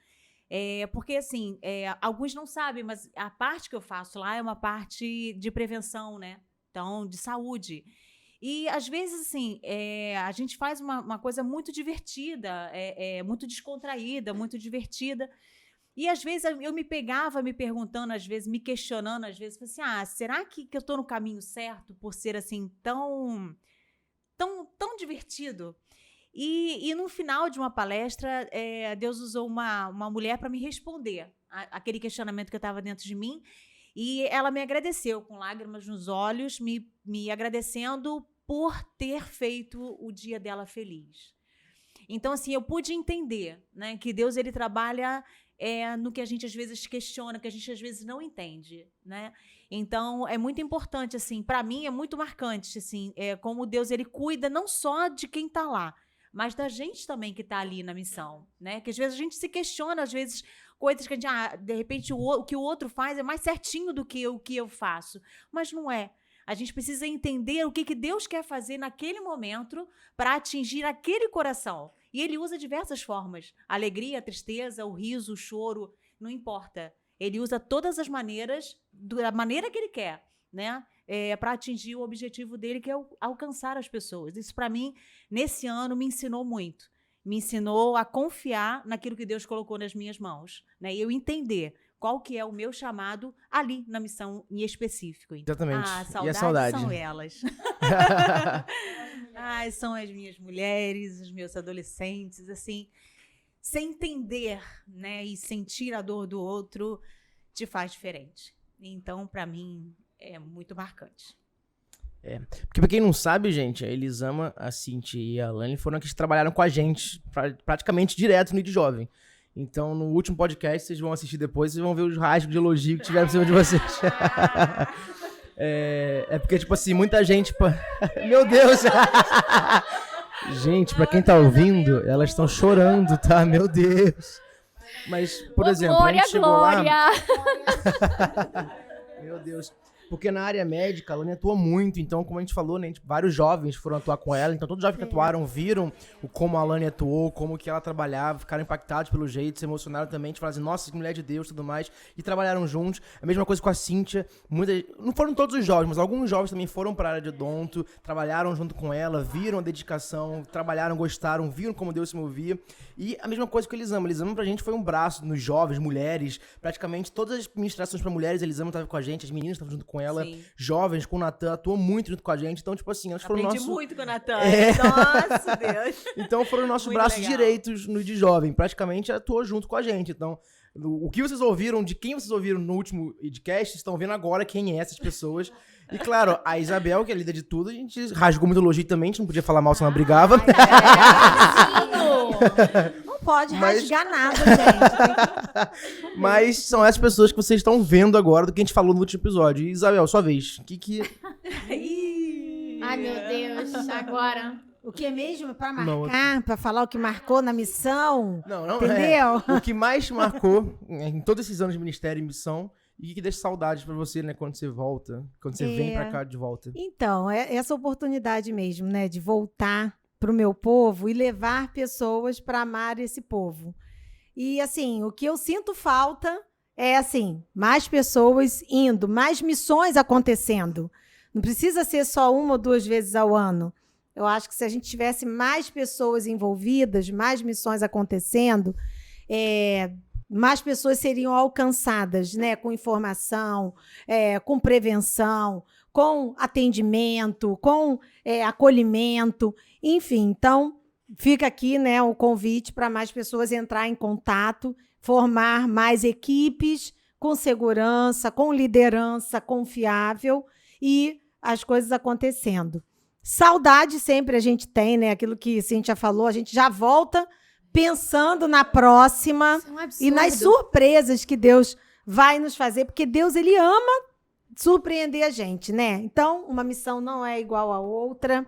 Porque assim, alguns não sabem, mas a parte que eu faço lá é uma parte de prevenção, né? Então, de saúde. E, às vezes, assim, a gente faz uma coisa muito divertida, muito descontraída, muito divertida. E, às vezes, eu me pegava me perguntando, às vezes, me questionando, às vezes, assim, será que eu estou no caminho certo por ser, assim, tão divertido? E no final de uma palestra, Deus usou uma mulher para me responder aquele questionamento que estava dentro de mim. E ela me agradeceu, com lágrimas nos olhos, me agradecendo por ter feito o dia dela feliz. Então, assim, eu pude entender, né, que Deus ele trabalha no que a gente às vezes questiona, que a gente às vezes não entende, né? Então, é muito importante, assim, para mim é muito marcante, assim, como Deus ele cuida não só de quem está lá, mas da gente também que está ali na missão, né? Que às vezes a gente se questiona, às vezes coisas que a gente, de repente o que o outro faz é mais certinho do que o que eu faço, mas não é. A gente precisa entender o que Deus quer fazer naquele momento para atingir aquele coração. E ele usa diversas formas. A alegria, a tristeza, o riso, o choro, não importa. Ele usa todas as maneiras, da maneira que ele quer, né? Para atingir o objetivo dele, que é alcançar as pessoas. Isso, para mim, nesse ano, me ensinou muito. Me ensinou a confiar naquilo que Deus colocou nas minhas mãos, né? E eu entender qual que é o meu chamado ali na missão em específico. Exatamente. Saudades e a saudade? são elas. São as minhas mulheres, os meus adolescentes, assim, sem entender, né, e sentir a dor do outro te faz diferente. Então, para mim, é muito marcante. Porque pra quem não sabe, gente, a Elisama, a Cintia e a Alane foram as que trabalharam com a gente praticamente direto no ID Jovem. Então, no último podcast, vocês vão assistir depois, vocês vão ver os rasgos de elogio que tiveram por cima de vocês. Porque, tipo assim, muita gente... Meu Deus! Gente, pra quem tá ouvindo, elas estão chorando, tá? Meu Deus! Mas, por exemplo, glória, a gente chegou glória. lá... Meu Deus. Porque na área médica, a Alane atuou muito. Então, como a gente falou, né, vários jovens foram atuar com ela. Então, todos os jovens que atuaram viram como a Alane atuou, como que ela trabalhava, ficaram impactados pelo jeito, se emocionaram também, de falar assim, nossa, que mulher de Deus e tudo mais. E trabalharam juntos. A mesma coisa com a Cíntia. Não foram todos os jovens, mas alguns jovens também foram para a área de odonto, trabalharam junto com ela, viram a dedicação, trabalharam, gostaram, viram como Deus se movia. E a mesma coisa com a Elisama. A Elisama pra gente foi um braço nos jovens, mulheres. Praticamente todas as ministrações pra mulheres, a Elisama estava com a gente, as meninas estavam junto com ela. Sim. Jovens, com o Natan, atuou muito junto com a gente. Então, tipo assim, elas foram Aprendi muito com o Natan. Nossa, Deus. Então, foram nossos braços direitos no de jovem. Praticamente, atuou junto com a gente. Então, o que vocês ouviram, de quem vocês ouviram no último podcast, estão vendo agora quem é essas pessoas. E, claro, a Isabel, que é líder de tudo, a gente rasgou muito elogio também. A gente não podia falar mal, senão ela brigava. Não pode rasgar nada, gente. Mas são essas pessoas que vocês estão vendo agora do que a gente falou no último episódio. E, Isabel, sua vez. O que... Ai, meu Deus, agora... O que é mesmo? Pra marcar? Pra falar o que marcou na missão? Não, entendeu? O que mais te marcou em todos esses anos de ministério e missão e que deixa saudade pra você, né, quando você volta, quando você vem pra cá de volta. Então, essa oportunidade mesmo, né, de voltar pro meu povo e levar pessoas pra amar esse povo. E, assim, o que eu sinto falta é, assim, mais pessoas indo, mais missões acontecendo. Não precisa ser só 1 ou 2 vezes ao ano. Eu acho que se a gente tivesse mais pessoas envolvidas, mais missões acontecendo, mais pessoas seriam alcançadas, né, com informação, com prevenção, com atendimento, com acolhimento, enfim. Então, fica aqui, né, o convite para mais pessoas entrar em contato, formar mais equipes com segurança, com liderança confiável e as coisas acontecendo. Saudade sempre a gente tem, né? Aquilo que Cíntia falou, a gente já volta pensando na próxima e nas surpresas que Deus vai nos fazer, porque Deus, ele ama surpreender a gente, né? Então, uma missão não é igual a outra.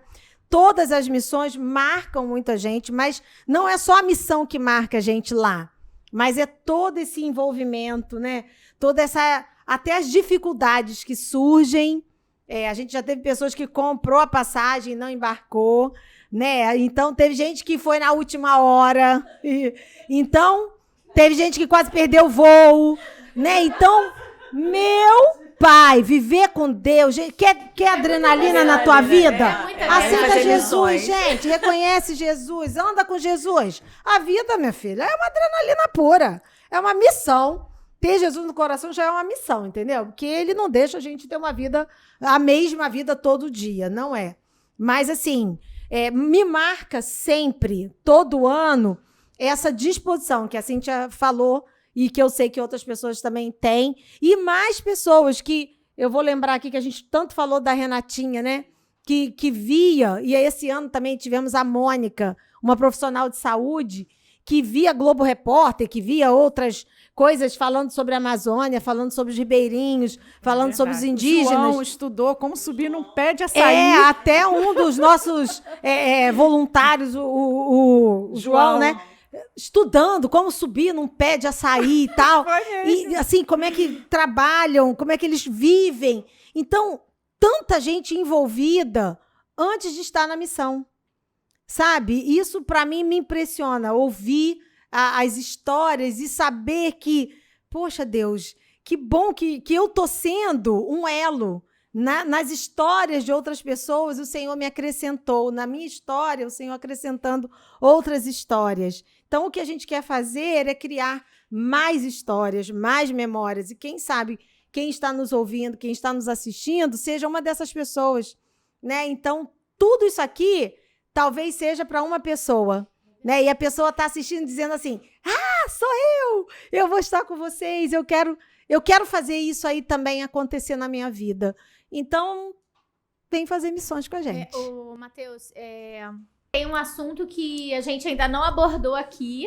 Todas as missões marcam muito a gente, mas não é só a missão que marca a gente lá, mas é todo esse envolvimento, né? Toda essa, até as dificuldades que surgem. A gente já teve pessoas que comprou a passagem e não embarcou, né? Então, teve gente que foi na última hora. Então, teve gente que quase perdeu o voo, né? Então, meu pai, viver com Deus, gente, quer adrenalina na tua vida? Aceita Jesus, gente, reconhece Jesus, anda com Jesus. A vida, minha filha, é uma adrenalina pura, é uma missão. Ter Jesus no coração já é uma missão, entendeu? Porque ele não deixa a gente ter uma vida, a mesma vida todo dia, não é? Mas, assim, me marca sempre, todo ano, essa disposição que a Cíntia falou e que eu sei que outras pessoas também têm, e mais pessoas que, eu vou lembrar aqui que a gente tanto falou da Renatinha, né? Que via, e esse ano também tivemos a Mônica, uma profissional de saúde, que via Globo Repórter, que via outras coisas falando sobre a Amazônia, falando sobre os ribeirinhos, falando sobre os indígenas. O João estudou como subir num pé de açaí. Até um dos nossos voluntários, o João, né? Estudando como subir num pé de açaí e tal. E assim, como é que trabalham, como é que eles vivem. Então, tanta gente envolvida antes de estar na missão. Sabe? Isso, para mim, me impressiona. Ouvir as histórias e saber que, poxa, Deus, que bom que eu tô sendo um elo. Nas histórias de outras pessoas, o Senhor me acrescentou. Na minha história, o Senhor acrescentando outras histórias. Então, o que a gente quer fazer é criar mais histórias, mais memórias. E quem sabe, quem está nos ouvindo, quem está nos assistindo, seja uma dessas pessoas, né? Então, tudo isso aqui talvez seja para uma pessoa, né? E a pessoa está assistindo dizendo assim, sou eu vou estar com vocês, eu quero fazer isso aí também acontecer na minha vida. Então, vem fazer missões com a gente. Matheus, tem um assunto que a gente ainda não abordou aqui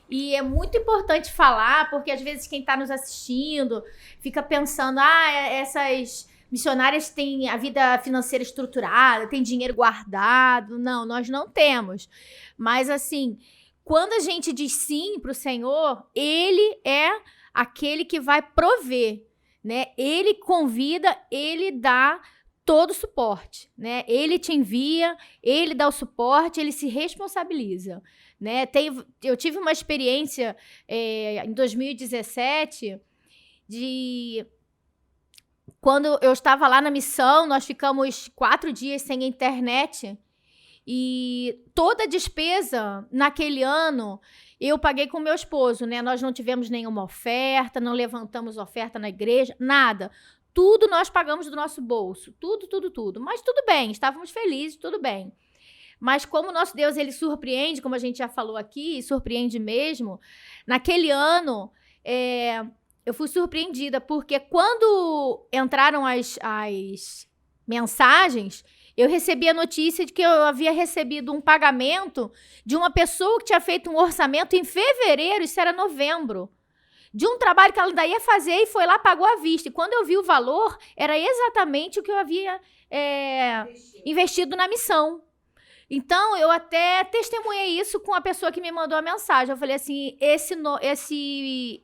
e é muito importante falar, porque às vezes quem está nos assistindo fica pensando, essas missionárias têm a vida financeira estruturada, têm dinheiro guardado. Não, nós não temos. Mas assim, quando a gente diz sim para o Senhor, Ele é aquele que vai prover, né? Ele convida, Ele dá todo o suporte, né? Ele te envia, Ele dá o suporte, Ele se responsabiliza, né? Eu tive uma experiência em 2017 de... Quando eu estava lá na missão, nós ficamos 4 dias sem internet e toda a despesa naquele ano eu paguei com meu esposo, né? Nós não tivemos nenhuma oferta, não levantamos oferta na igreja, nada. Tudo nós pagamos do nosso bolso, tudo. Mas tudo bem, estávamos felizes, tudo bem. Mas como o nosso Deus, ele surpreende, como a gente já falou aqui, surpreende mesmo, naquele ano... eu fui surpreendida, porque quando entraram as mensagens, eu recebi a notícia de que eu havia recebido um pagamento de uma pessoa que tinha feito um orçamento em fevereiro, isso era novembro, de um trabalho que ela ainda ia fazer e foi lá, pagou à vista. E quando eu vi o valor, era exatamente o que eu havia investido na missão. Então, eu até testemunhei isso com a pessoa que me mandou a mensagem. Eu falei assim,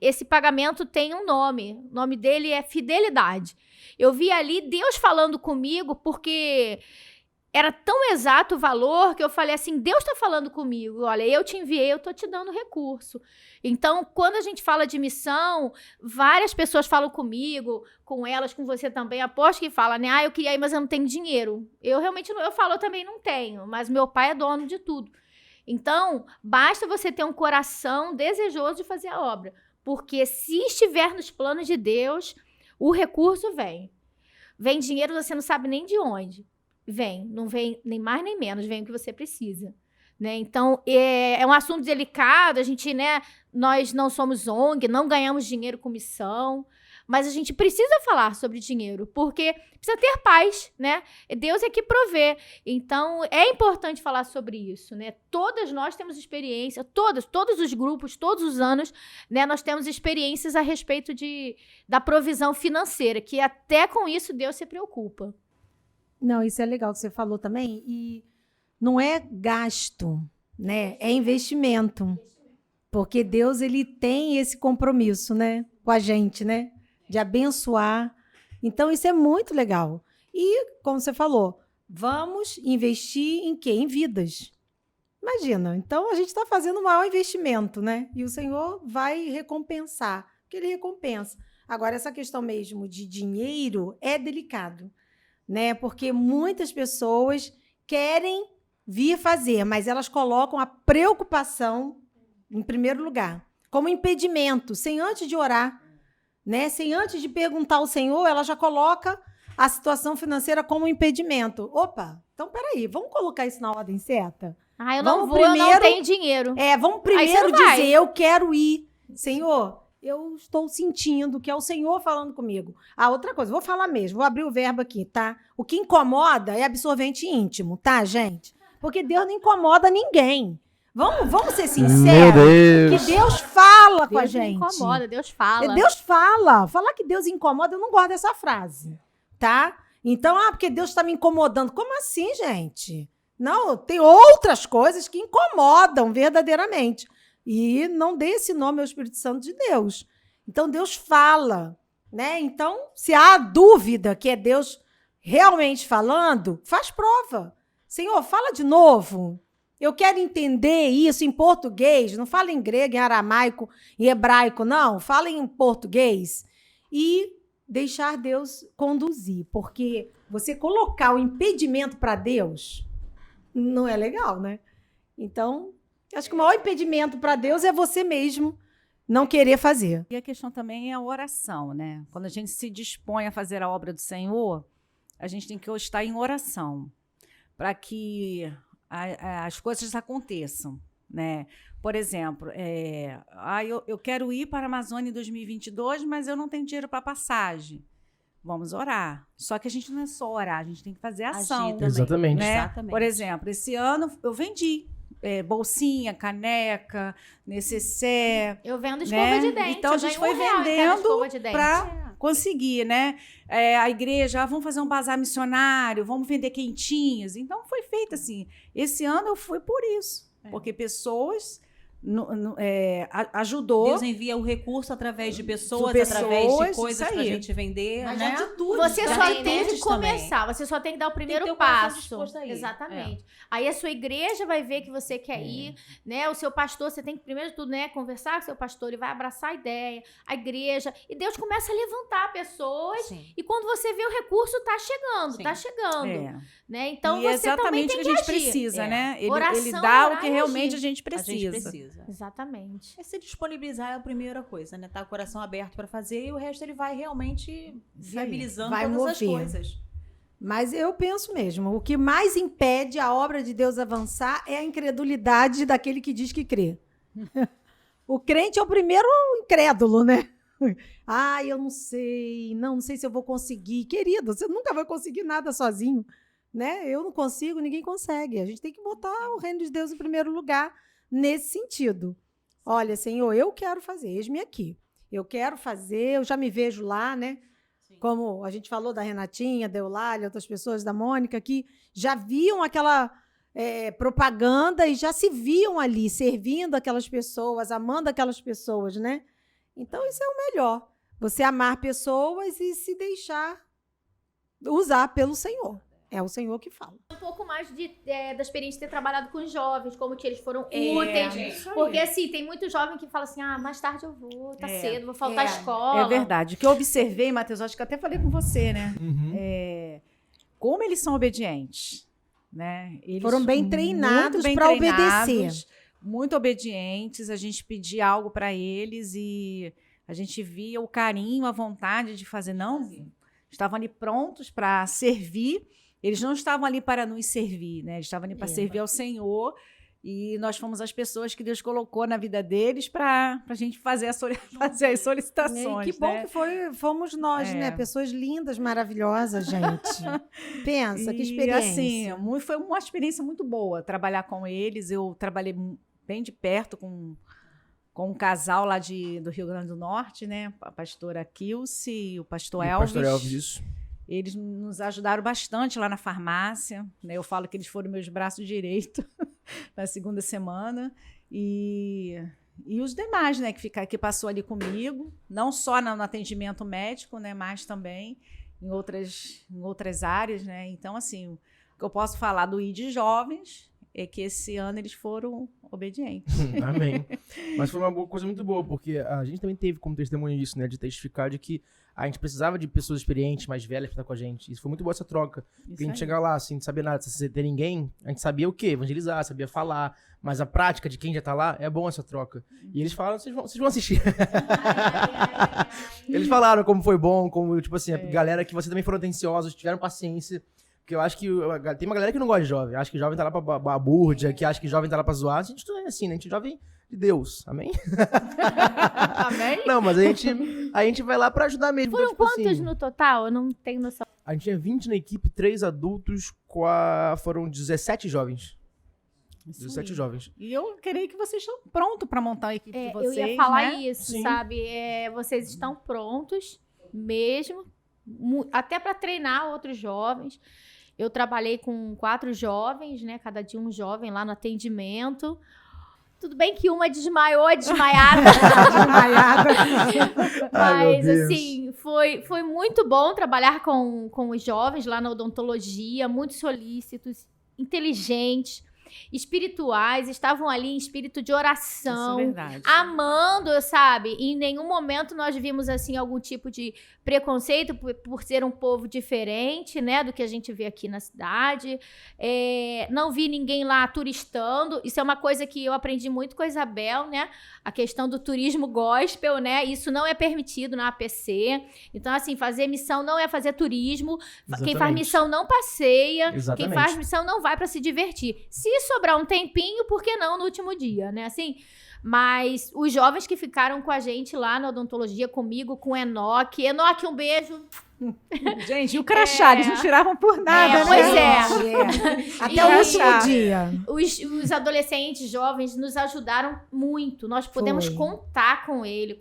esse pagamento tem um nome. O nome dele é fidelidade. Eu vi ali Deus falando comigo, porque era tão exato o valor que eu falei assim, Deus está falando comigo. Olha, eu te enviei, eu estou te dando recurso. Então, quando a gente fala de missão, várias pessoas falam comigo, com elas, com você também. Aposto que fala, né? Eu queria ir, mas eu não tenho dinheiro. Eu realmente não, eu falo, eu também não tenho, mas meu pai é dono de tudo. Então, basta você ter um coração desejoso de fazer a obra. Porque se estiver nos planos de Deus, o recurso vem. Vem dinheiro, você não sabe nem de onde. Vem, não vem nem mais nem menos, vem o que você precisa, né? Então, é um assunto delicado, a gente, né, nós não somos ONG, não ganhamos dinheiro com missão, mas a gente precisa falar sobre dinheiro, porque precisa ter paz, né? Deus é que provê. Então, é importante falar sobre isso, né? Todas nós temos experiência, todos os grupos, todos os anos, né? Nós temos experiências a respeito da provisão financeira, que até com isso Deus se preocupa. Não, isso é legal que você falou também. E não é gasto, né? É investimento. Porque Deus, ele tem esse compromisso, né? Com a gente, né? De abençoar. Então, isso é muito legal. E, como você falou, vamos investir em quê? Em vidas. Imagina. Então, a gente está fazendo o maior investimento, né? E o Senhor vai recompensar. Porque ele recompensa. Agora, essa questão mesmo de dinheiro é delicado, né? Porque muitas pessoas querem vir fazer, mas elas colocam a preocupação em primeiro lugar, como impedimento, sem antes de orar, né? Sem antes de perguntar ao Senhor, ela já coloca a situação financeira como impedimento. Opa, então peraí, vamos colocar isso na ordem certa? Ah, eu Vamos não vou, eu não primeiro- tenho dinheiro. Vamos Aí você primeiro não vai. dizer, eu quero ir. Senhor, eu estou sentindo que é o Senhor falando comigo. Outra coisa, vou falar mesmo, vou abrir o verbo aqui, tá? O que incomoda é absorvente íntimo, tá, gente? Porque Deus não incomoda ninguém. Vamos ser sinceros. Meu Deus. Que Deus fala com a Deus não gente. incomoda, Deus fala. Deus fala. Falar que Deus incomoda, eu não gosto dessa frase, tá? Então, porque Deus está me incomodando. Como assim, gente? Não, tem outras coisas que incomodam verdadeiramente. E não dê esse nome ao Espírito Santo de Deus. Então, Deus fala, né? Então, se há dúvida que é Deus realmente falando, faz prova. Senhor, fala de novo. Eu quero entender isso em português. Não fala em grego, em aramaico, em hebraico, não. Fala em português. E deixar Deus conduzir. Porque você colocar o impedimento para Deus não é legal, né? Então, acho que o maior impedimento para Deus é você mesmo não querer fazer. E a questão também é a oração, né? Quando a gente se dispõe a fazer a obra do Senhor, a gente tem que estar em oração para que as coisas aconteçam, né? Por exemplo, eu quero ir para a Amazônia em 2022, mas eu não tenho dinheiro para passagem. Vamos orar. Só que a gente não é só orar, a gente tem que fazer ação. Agir também. Exatamente. Né? Exatamente. Por exemplo, esse ano eu vendi bolsinha, caneca, necessaire, Eu vendo escova né? de dente. Então a eu gente ganho foi R$1 em cada vendendo escova de dente. para conseguir, né? A igreja, vamos fazer um bazar missionário, vamos vender quentinhas. Então foi feito assim. Esse ano eu fui por isso, porque pessoas ajudou. Deus envia o recurso através de pessoas, Pessoas, através de coisas isso para a aí. gente vender, Mas né? atitude. Você Já só tem tem que atitudes também. começar, você só tem que dar o primeiro ter o coração passo. disposto a ir. Exatamente. Aí a sua igreja vai ver que você quer ir, né? O seu pastor, você tem que primeiro de tudo, né, conversar com o seu pastor, ele vai abraçar a ideia, a igreja, e Deus começa a levantar pessoas, Sim. e quando você vê o recurso tá chegando, Sim. tá chegando, É. né? Então E você também exatamente tem o que que a gente agir. precisa, É. né? Ele Oração, dá orar o que e realmente agir. a gente A gente precisa. precisa. Exatamente. É se disponibilizar é a primeira coisa, né? Tá o coração aberto para fazer e o resto ele vai realmente viabilizando Vai todas as mover. coisas. Mas eu penso mesmo, o que mais impede a obra de Deus avançar é a incredulidade daquele que diz que crê. O crente é o primeiro incrédulo, né? Eu não sei, não sei se eu vou conseguir. Querido, você nunca vai conseguir nada sozinho, né? Eu não consigo, ninguém consegue. A gente tem que botar o reino de Deus em primeiro lugar nesse sentido. Olha, Senhor, eu quero fazer, eis-me aqui. Eu quero fazer, eu já me vejo lá, né? Como a gente falou da Renatinha, da Eulália, outras pessoas, da Mônica, que já viam aquela propaganda e já se viam ali, servindo aquelas pessoas, amando aquelas pessoas, né? Então, isso é o melhor. Você amar pessoas e se deixar usar pelo Senhor. É o Senhor que fala. Um pouco mais da experiência de ter trabalhado com jovens, como que eles foram É, úteis. isso aí. Porque, assim, tem muito jovem que fala assim, mais tarde eu vou, tá cedo, vou faltar à É. escola. É verdade. O que eu observei, Matheus, acho que até falei com você, né? Uhum. Como eles são obedientes, né? Eles Foram bem muito treinados bem para treinados, obedecer. muito obedientes. A gente pedia algo para eles e a gente via o carinho, a vontade de fazer. Não, estavam ali prontos para servir. Eles não estavam ali para nos servir, né? Eles estavam ali para servir ao Senhor. E nós fomos as pessoas que Deus colocou na vida deles para a gente fazer as solicitações. E que bom né? que fomos nós, né? Pessoas lindas, maravilhosas, gente. Pensa, que E, experiência. assim, foi uma experiência muito boa trabalhar com eles. Eu trabalhei bem de perto com um casal lá do Rio Grande do Norte, né? A pastora Kilce e o pastor Elvis. Pastor Elvis, isso. Eles nos ajudaram bastante lá na farmácia, né? Eu falo que eles foram meus braços direitos na segunda semana. E os demais, né? Que passou ali comigo, não só no atendimento médico, né? Mas também em outras áreas, né? Então, assim, o que eu posso falar do ID Jovens é que esse ano eles foram obedientes. Amém. Mas foi uma coisa muito boa, porque a gente também teve como testemunho isso, né? De testificar de que a gente precisava de pessoas experientes, mais velhas pra estar com a gente. Isso foi muito boa essa troca. Porque a gente chega lá, assim, não sabia nada, sem ter ninguém, a gente sabia o quê? Evangelizar, sabia falar. Mas a prática de quem já tá lá, é bom essa troca. E eles falaram, vocês vão assistir. Eles falaram como foi bom, como, tipo assim, a galera que vocês também foram atenciosos, tiveram paciência. Porque eu acho que tem uma galera que não gosta de jovem. Acha que jovem tá lá pra babúrdia, que acha que jovem tá lá pra zoar. A gente não é assim, né? A gente é jovem de Deus. Amém? Amém? Não, mas a gente vai lá pra ajudar mesmo. Foram então, tipo quantos assim, no total? Eu não tenho noção. A gente tinha 20 na equipe, 3 adultos, foram 17 jovens. 17 jovens. E eu creio que vocês estão prontos para montar a equipe de vocês, Eu ia falar né? isso, Sim. sabe? Vocês estão prontos mesmo, até para treinar outros jovens. Eu trabalhei com 4 jovens, né? Cada dia um jovem lá no atendimento. Tudo bem que uma desmaiada. Desmaiada. Ai, Mas, meu Deus. assim, foi muito bom trabalhar com os jovens lá na odontologia, muito solícitos, inteligentes, espirituais, estavam ali em espírito de oração. Isso é verdade. Amando, sabe? Em nenhum momento nós vimos, assim, algum tipo de preconceito por ser um povo diferente, né? Do que a gente vê aqui na cidade. Não vi ninguém lá turistando. Isso é uma coisa que eu aprendi muito com a Isabel, né? A questão do turismo gospel, né? Isso não é permitido na APC. Então, assim, fazer missão não é fazer turismo. Quem faz Exatamente. missão não passeia. Exatamente. Quem faz missão não vai para se divertir. Se sobrar um tempinho, por que não no último dia, né? Assim, mas os jovens que ficaram com a gente lá na odontologia, comigo, com o Enoque, um beijo. Gente, e o crachá, eles não tiravam por nada, né? Pois Até E o aí, último dia. Os adolescentes jovens nos ajudaram muito. Nós podemos Foi. contar com eles.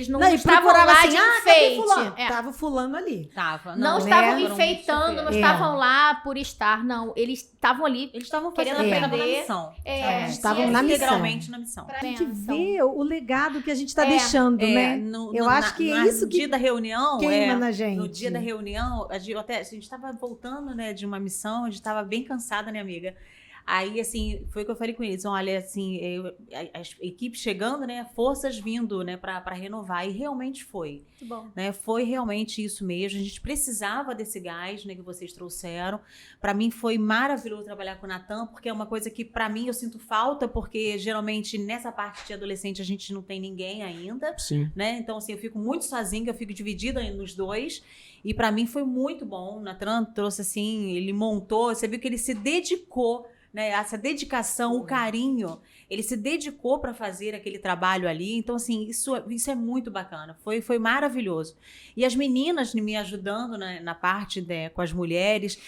Não, Não, e estavam procurava lá assim, de cadê enfeite. fulano? É. Tava o fulano ali. Tava. Não né? estavam Foram enfeitando, não É. estavam lá por estar, não. Eles estavam ali. Eles estavam Querendo fazendo estavam na aprender. missão. Estavam na missão. Integralmente na missão. A gente Bênção. vê o legado que a gente tá deixando, né? Eu acho que é isso no que dia da reunião, queima na gente. no dia da reunião, a gente estava voltando, né, de uma missão, a gente estava bem cansada, né, amiga? Aí, assim, foi o que eu falei com eles. Olha, assim, as equipes chegando, né, forças vindo, né, para renovar. E realmente foi. Muito bom. Né, foi realmente isso mesmo. A gente precisava desse gás, né, que vocês trouxeram. Para mim foi maravilhoso trabalhar com o Natan, porque é uma coisa que para mim eu sinto falta, porque geralmente nessa parte de adolescente a gente não tem ninguém ainda, Sim. né? Então assim, eu fico muito sozinha, eu fico dividida nos dois. E para mim foi muito bom. O Natan trouxe assim, ele montou, você viu que ele se dedicou, né, essa dedicação, o carinho, ele se dedicou para fazer aquele trabalho ali. Então, assim, isso é muito bacana. Foi maravilhoso. E as meninas me ajudando, né, na parte com as mulheres,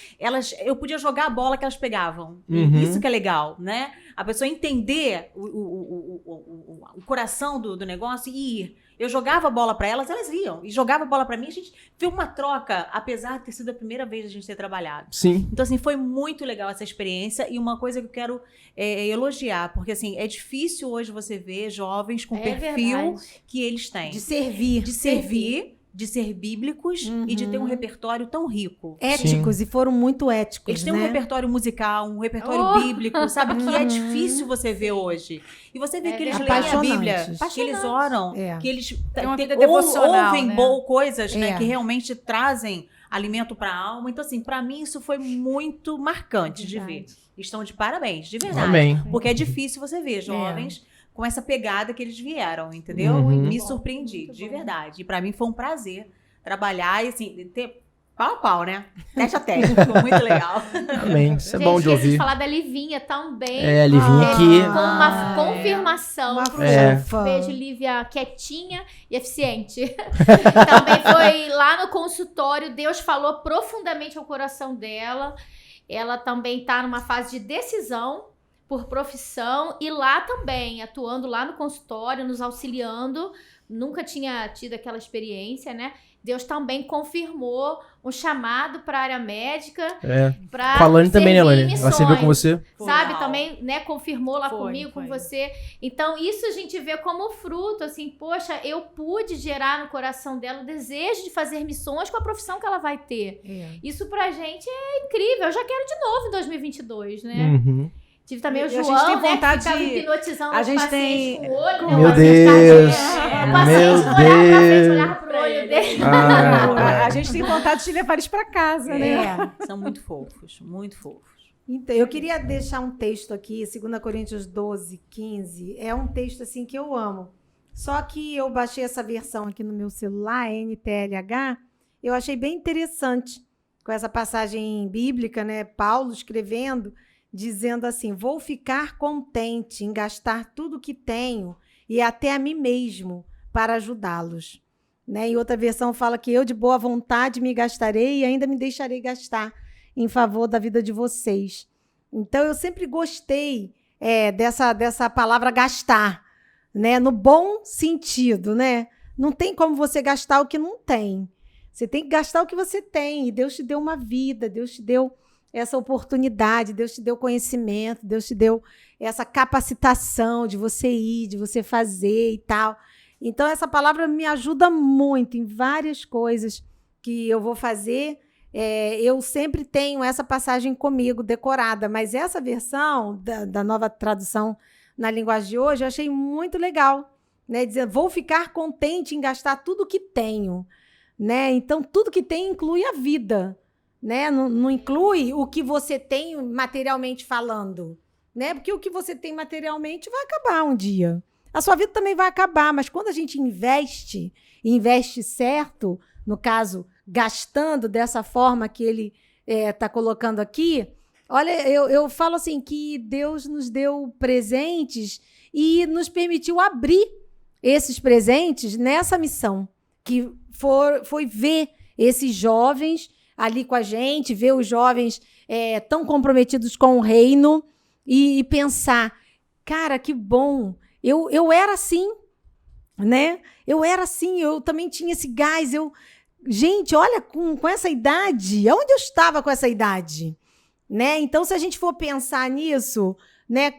eu podia jogar a bola que elas pegavam. Uhum. Isso que é legal, né? A pessoa entender o coração do negócio e ir. Eu jogava a bola para elas iam. E jogava a bola para mim. A gente fez uma troca, apesar de ter sido a primeira vez a gente ter trabalhado. Sim. Então, assim, foi muito legal essa experiência. E uma coisa que eu quero elogiar, porque, assim, é difícil hoje você ver jovens com o perfil verdade. que eles têm. de servir. De servir, de ser bíblicos e de ter um repertório tão rico. Éticos, e foram muito éticos, Eles têm né? um repertório musical, um repertório bíblico, sabe? Que é difícil você ver hoje. E você vê que eles leem a Bíblia, Apaixonantes. que eles oram, É. que eles Tem uma vida devocional, ouvem né? coisas, né? É. Que realmente trazem alimento para a alma. Então, assim, para mim isso foi muito marcante de ver. Estão de parabéns, de verdade. Amém. Porque é difícil você ver jovens com essa pegada que eles vieram, entendeu? Uhum. Me surpreendi, de verdade. E para mim foi um prazer trabalhar e, assim, ter Pau a pau, né? Teste a teste. Ficou muito legal. Amém. Isso é Gente, bom de esqueci ouvir. de falar da Livinha também. É, a Livinha Ah. aqui. Com uma confirmação. Uma pro fofa. Beijo, Lívia, quietinha e eficiente. Também foi lá no consultório, Deus falou profundamente ao coração dela. Ela também tá numa fase de decisão por profissão e lá também, atuando lá no consultório, nos auxiliando. Nunca tinha tido aquela experiência, né? Deus também confirmou um chamado para a área médica. Pra Com a Lani também, né, servir Lani? em Ela serviu com missões. você? Sabe, Uau. também, né, confirmou lá Foi, comigo, foi. com você. Então, isso a gente vê como fruto, assim, poxa, eu pude gerar no coração dela o desejo de fazer missões com a profissão que ela vai ter. Isso pra gente é incrível. Eu já quero de novo em 2022, né? Uhum. Tive também o E a gente João, tem né, vontade que ficava de- hipnotizando a os gente pacientes tem- com o olho. né, Meu o paciente Deus. tadinho. O Meu paciente olhava pra frente, olhava pro olho dele. Ah, A gente tem vontade de levar eles para casa, né? São muito fofos, muito fofos. Então, eu queria deixar um texto aqui, 2 Coríntios 12, 15. É um texto assim que eu amo. Só que eu baixei essa versão aqui no meu celular, NTLH, eu achei bem interessante com essa passagem bíblica, né? Paulo escrevendo, dizendo assim: vou ficar contente em gastar tudo que tenho e até a mim mesmo para ajudá-los. Né? Em outra versão fala que eu de boa vontade me gastarei e ainda me deixarei gastar em favor da vida de vocês. Então, eu sempre gostei dessa palavra gastar, né? No bom sentido, né? Não tem como você gastar o que não tem. Você tem que gastar o que você tem. E Deus te deu uma vida, Deus te deu essa oportunidade, Deus te deu conhecimento, Deus te deu essa capacitação de você ir, de você fazer e tal. Então, essa palavra me ajuda muito em várias coisas que eu vou fazer. Eu sempre tenho essa passagem comigo, decorada, mas essa versão da nova tradução na linguagem de hoje eu achei muito legal, né? Dizendo, vou ficar contente em gastar tudo que tenho, né? Então, tudo que tem inclui a vida, né? Não inclui o que você tem materialmente falando, né? Porque o que você tem materialmente vai acabar um dia. A sua vida também vai acabar, mas quando a gente investe certo, no caso, gastando dessa forma que ele está colocando aqui, olha, eu falo assim que Deus nos deu presentes e nos permitiu abrir esses presentes nessa missão, que foi ver esses jovens ali com a gente, ver os jovens tão comprometidos com o reino e pensar, cara, que bom, eu era assim, né? Eu era assim, eu também tinha esse gás, Gente, olha, com essa idade, onde eu estava com essa idade? Né? Então, se a gente for pensar nisso, né,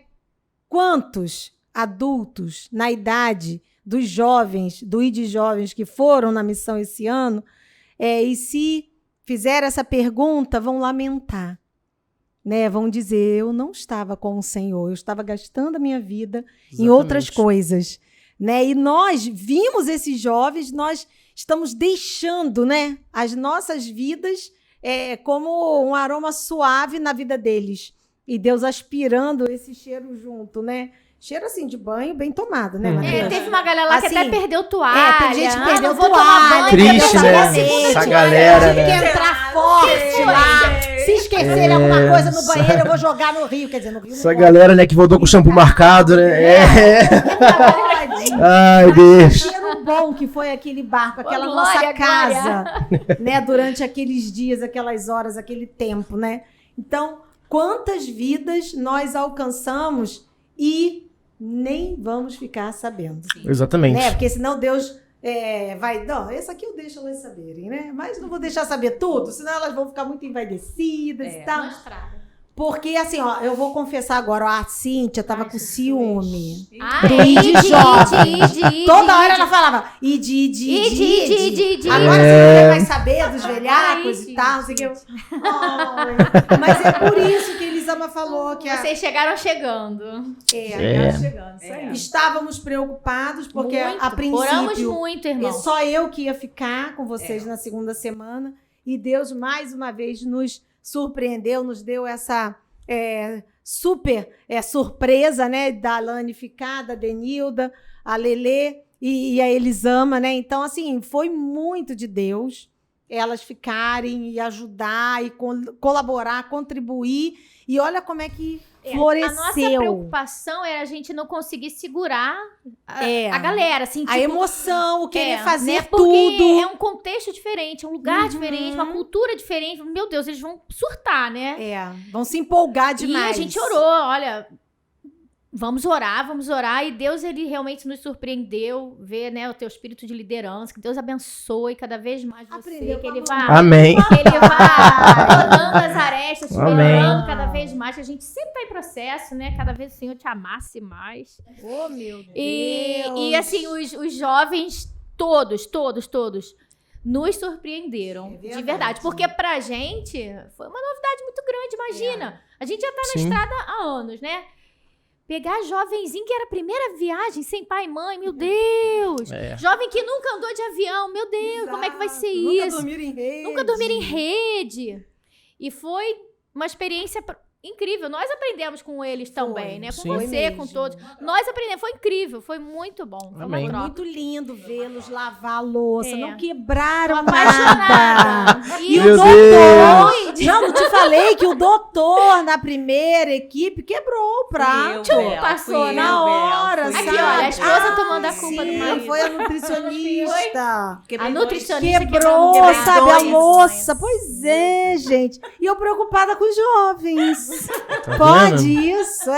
quantos adultos na idade dos jovens, do ID Jovens que foram na missão esse ano, e se fizer essa pergunta, vão lamentar. Né? Vão dizer, eu não estava com o Senhor, eu estava gastando a minha vida em outras coisas. Né? E nós vimos esses jovens, nós estamos deixando, né, as nossas vidas como um aroma suave na vida deles. E Deus aspirando esse cheiro junto, né? Cheiro assim de banho bem tomado, né, Matheus? Teve uma galera lá que Assim, até perdeu toalha. tem gente que perdeu não vou toalha, tomar banho, Triste, vou né? tomar segunda Essa toalha. galera, Tive né? que entrar forte lá. Se esquecerem alguma coisa no banheiro, eu vou jogar no rio. Quer dizer, no rio Essa não galera, né, que voltou com o shampoo marcado, né? pode. Ai, Deus. Cheiro bom que foi aquele barco, aquela Ô, nossa glória, casa, né? Durante aqueles dias, aquelas horas, aquele tempo, né? Então, quantas vidas nós alcançamos e nem vamos ficar sabendo. Exatamente. Né? Porque senão Deus vai... Não, esse aqui eu deixo elas saberem, né? Mas não vou deixar saber tudo, senão elas vão ficar muito envaidecidas e tal. Porque, assim, ó, eu vou confessar agora, ó, a Cíntia tava com ciúme. Do ID jovem. Toda hora ela falava, ID. Agora você não quer mais saber dos velhacos Ai, e tal, não sei o que. Ai, mas é por isso que Elisama falou que Vocês chegaram chegando. Chegando, isso aí. estávamos preocupados, porque Muito. a Oramos princípio muito, irmão. só eu que ia ficar com vocês na segunda semana. E Deus, mais uma vez, nos surpreendeu, nos deu essa super surpresa, né? Da Alane ficar, da Denilda, a Lelê e a Elisama, né? Então, assim, foi muito de Deus, elas ficarem e ajudar e colaborar, contribuir. E olha como é que floresceu. A nossa preocupação era a gente não conseguir segurar a galera, assim, A emoção, o querer fazer né? Porque tudo. é um contexto diferente, é um lugar diferente, uma cultura diferente. Meu Deus, eles vão surtar, né? Vão se empolgar demais. E a gente orou, olha, vamos orar. E Deus, ele realmente nos surpreendeu. Ver, né, o teu espírito de liderança. Que Deus abençoe cada vez mais você. Aprendeu Que com a ele mulher. vá... Amém. Que ele vá rodando as arestas, te Amém. melhorando cada vez mais. A gente sempre tá em processo, né? Cada vez o Senhor te amasse mais. Oh, meu Deus. E assim, os jovens, todos, nos surpreenderam. É de verdade. Porque pra gente, foi uma novidade muito grande, imagina. A gente já tá na Sim. estrada há anos, né? Pegar jovenzinho que era a primeira viagem, sem pai e mãe, meu Deus. Jovem que nunca andou de avião, meu Deus, como é que vai ser Nunca isso? dormiram em rede. Nunca dormiram em rede. E foi uma experiência incrível. Nós aprendemos com eles também, né? Com sim. você, Foi com mesmo. todos. Nós aprendemos. Foi incrível. Foi muito bom. Foi uma Amém. Foi troca. muito lindo vê-los lavar a louça. É. Não quebraram Tô nada. apaixonada. E Meu o doutor... Não te falei que o doutor, na primeira equipe, quebrou o prato. passou, né? Na hora, Aqui, sabe? olha, a esposa tomando a culpa sim, do marido. foi a nutricionista. A nutricionista Quebrou, quebrou sabe, a dois. louça. Pois é, gente. E eu preocupada com os jovens. Tá Pode vendo? isso,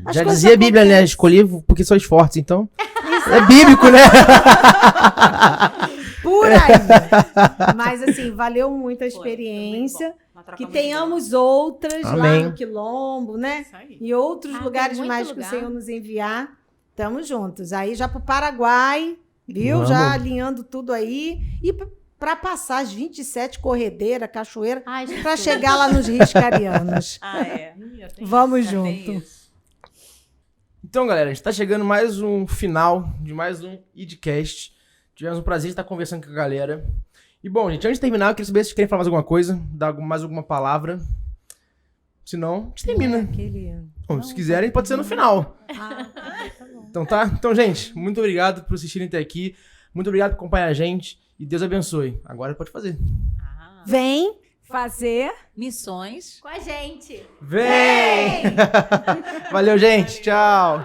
As Já coisas dizia a Bíblia, né? acontecem. Escolhi porque sois fortes, então. É bíblico, né? Por aí. Mas, assim, valeu muito a experiência. Que tenhamos outras lá Amém. no Quilombo, né? Isso aí. E outros tem lugares muito mais que lugar. o Senhor nos enviar. Tamo juntos. Aí já pro Paraguai, viu? Vamos. Já alinhando tudo aí. E para passar as 27 corredeiras, cachoeira, Ai, Jesus. para chegar lá nos Rios Carianos. Vamos junto. Então, galera, a gente tá chegando mais um final de mais um idcast. Tivemos um prazer de estar conversando com a galera. E, bom, gente, antes de terminar, eu queria saber se vocês querem falar mais alguma coisa, dar mais alguma palavra. Se não, a gente termina. Bom, se quiserem, pode ser no final. Então tá? Então, gente, muito obrigado por assistirem até aqui. Muito obrigado por acompanhar a gente. E Deus abençoe. Agora pode fazer. Vem. Fazer. Missões. Com a gente. Vem! Valeu, gente. Tchau.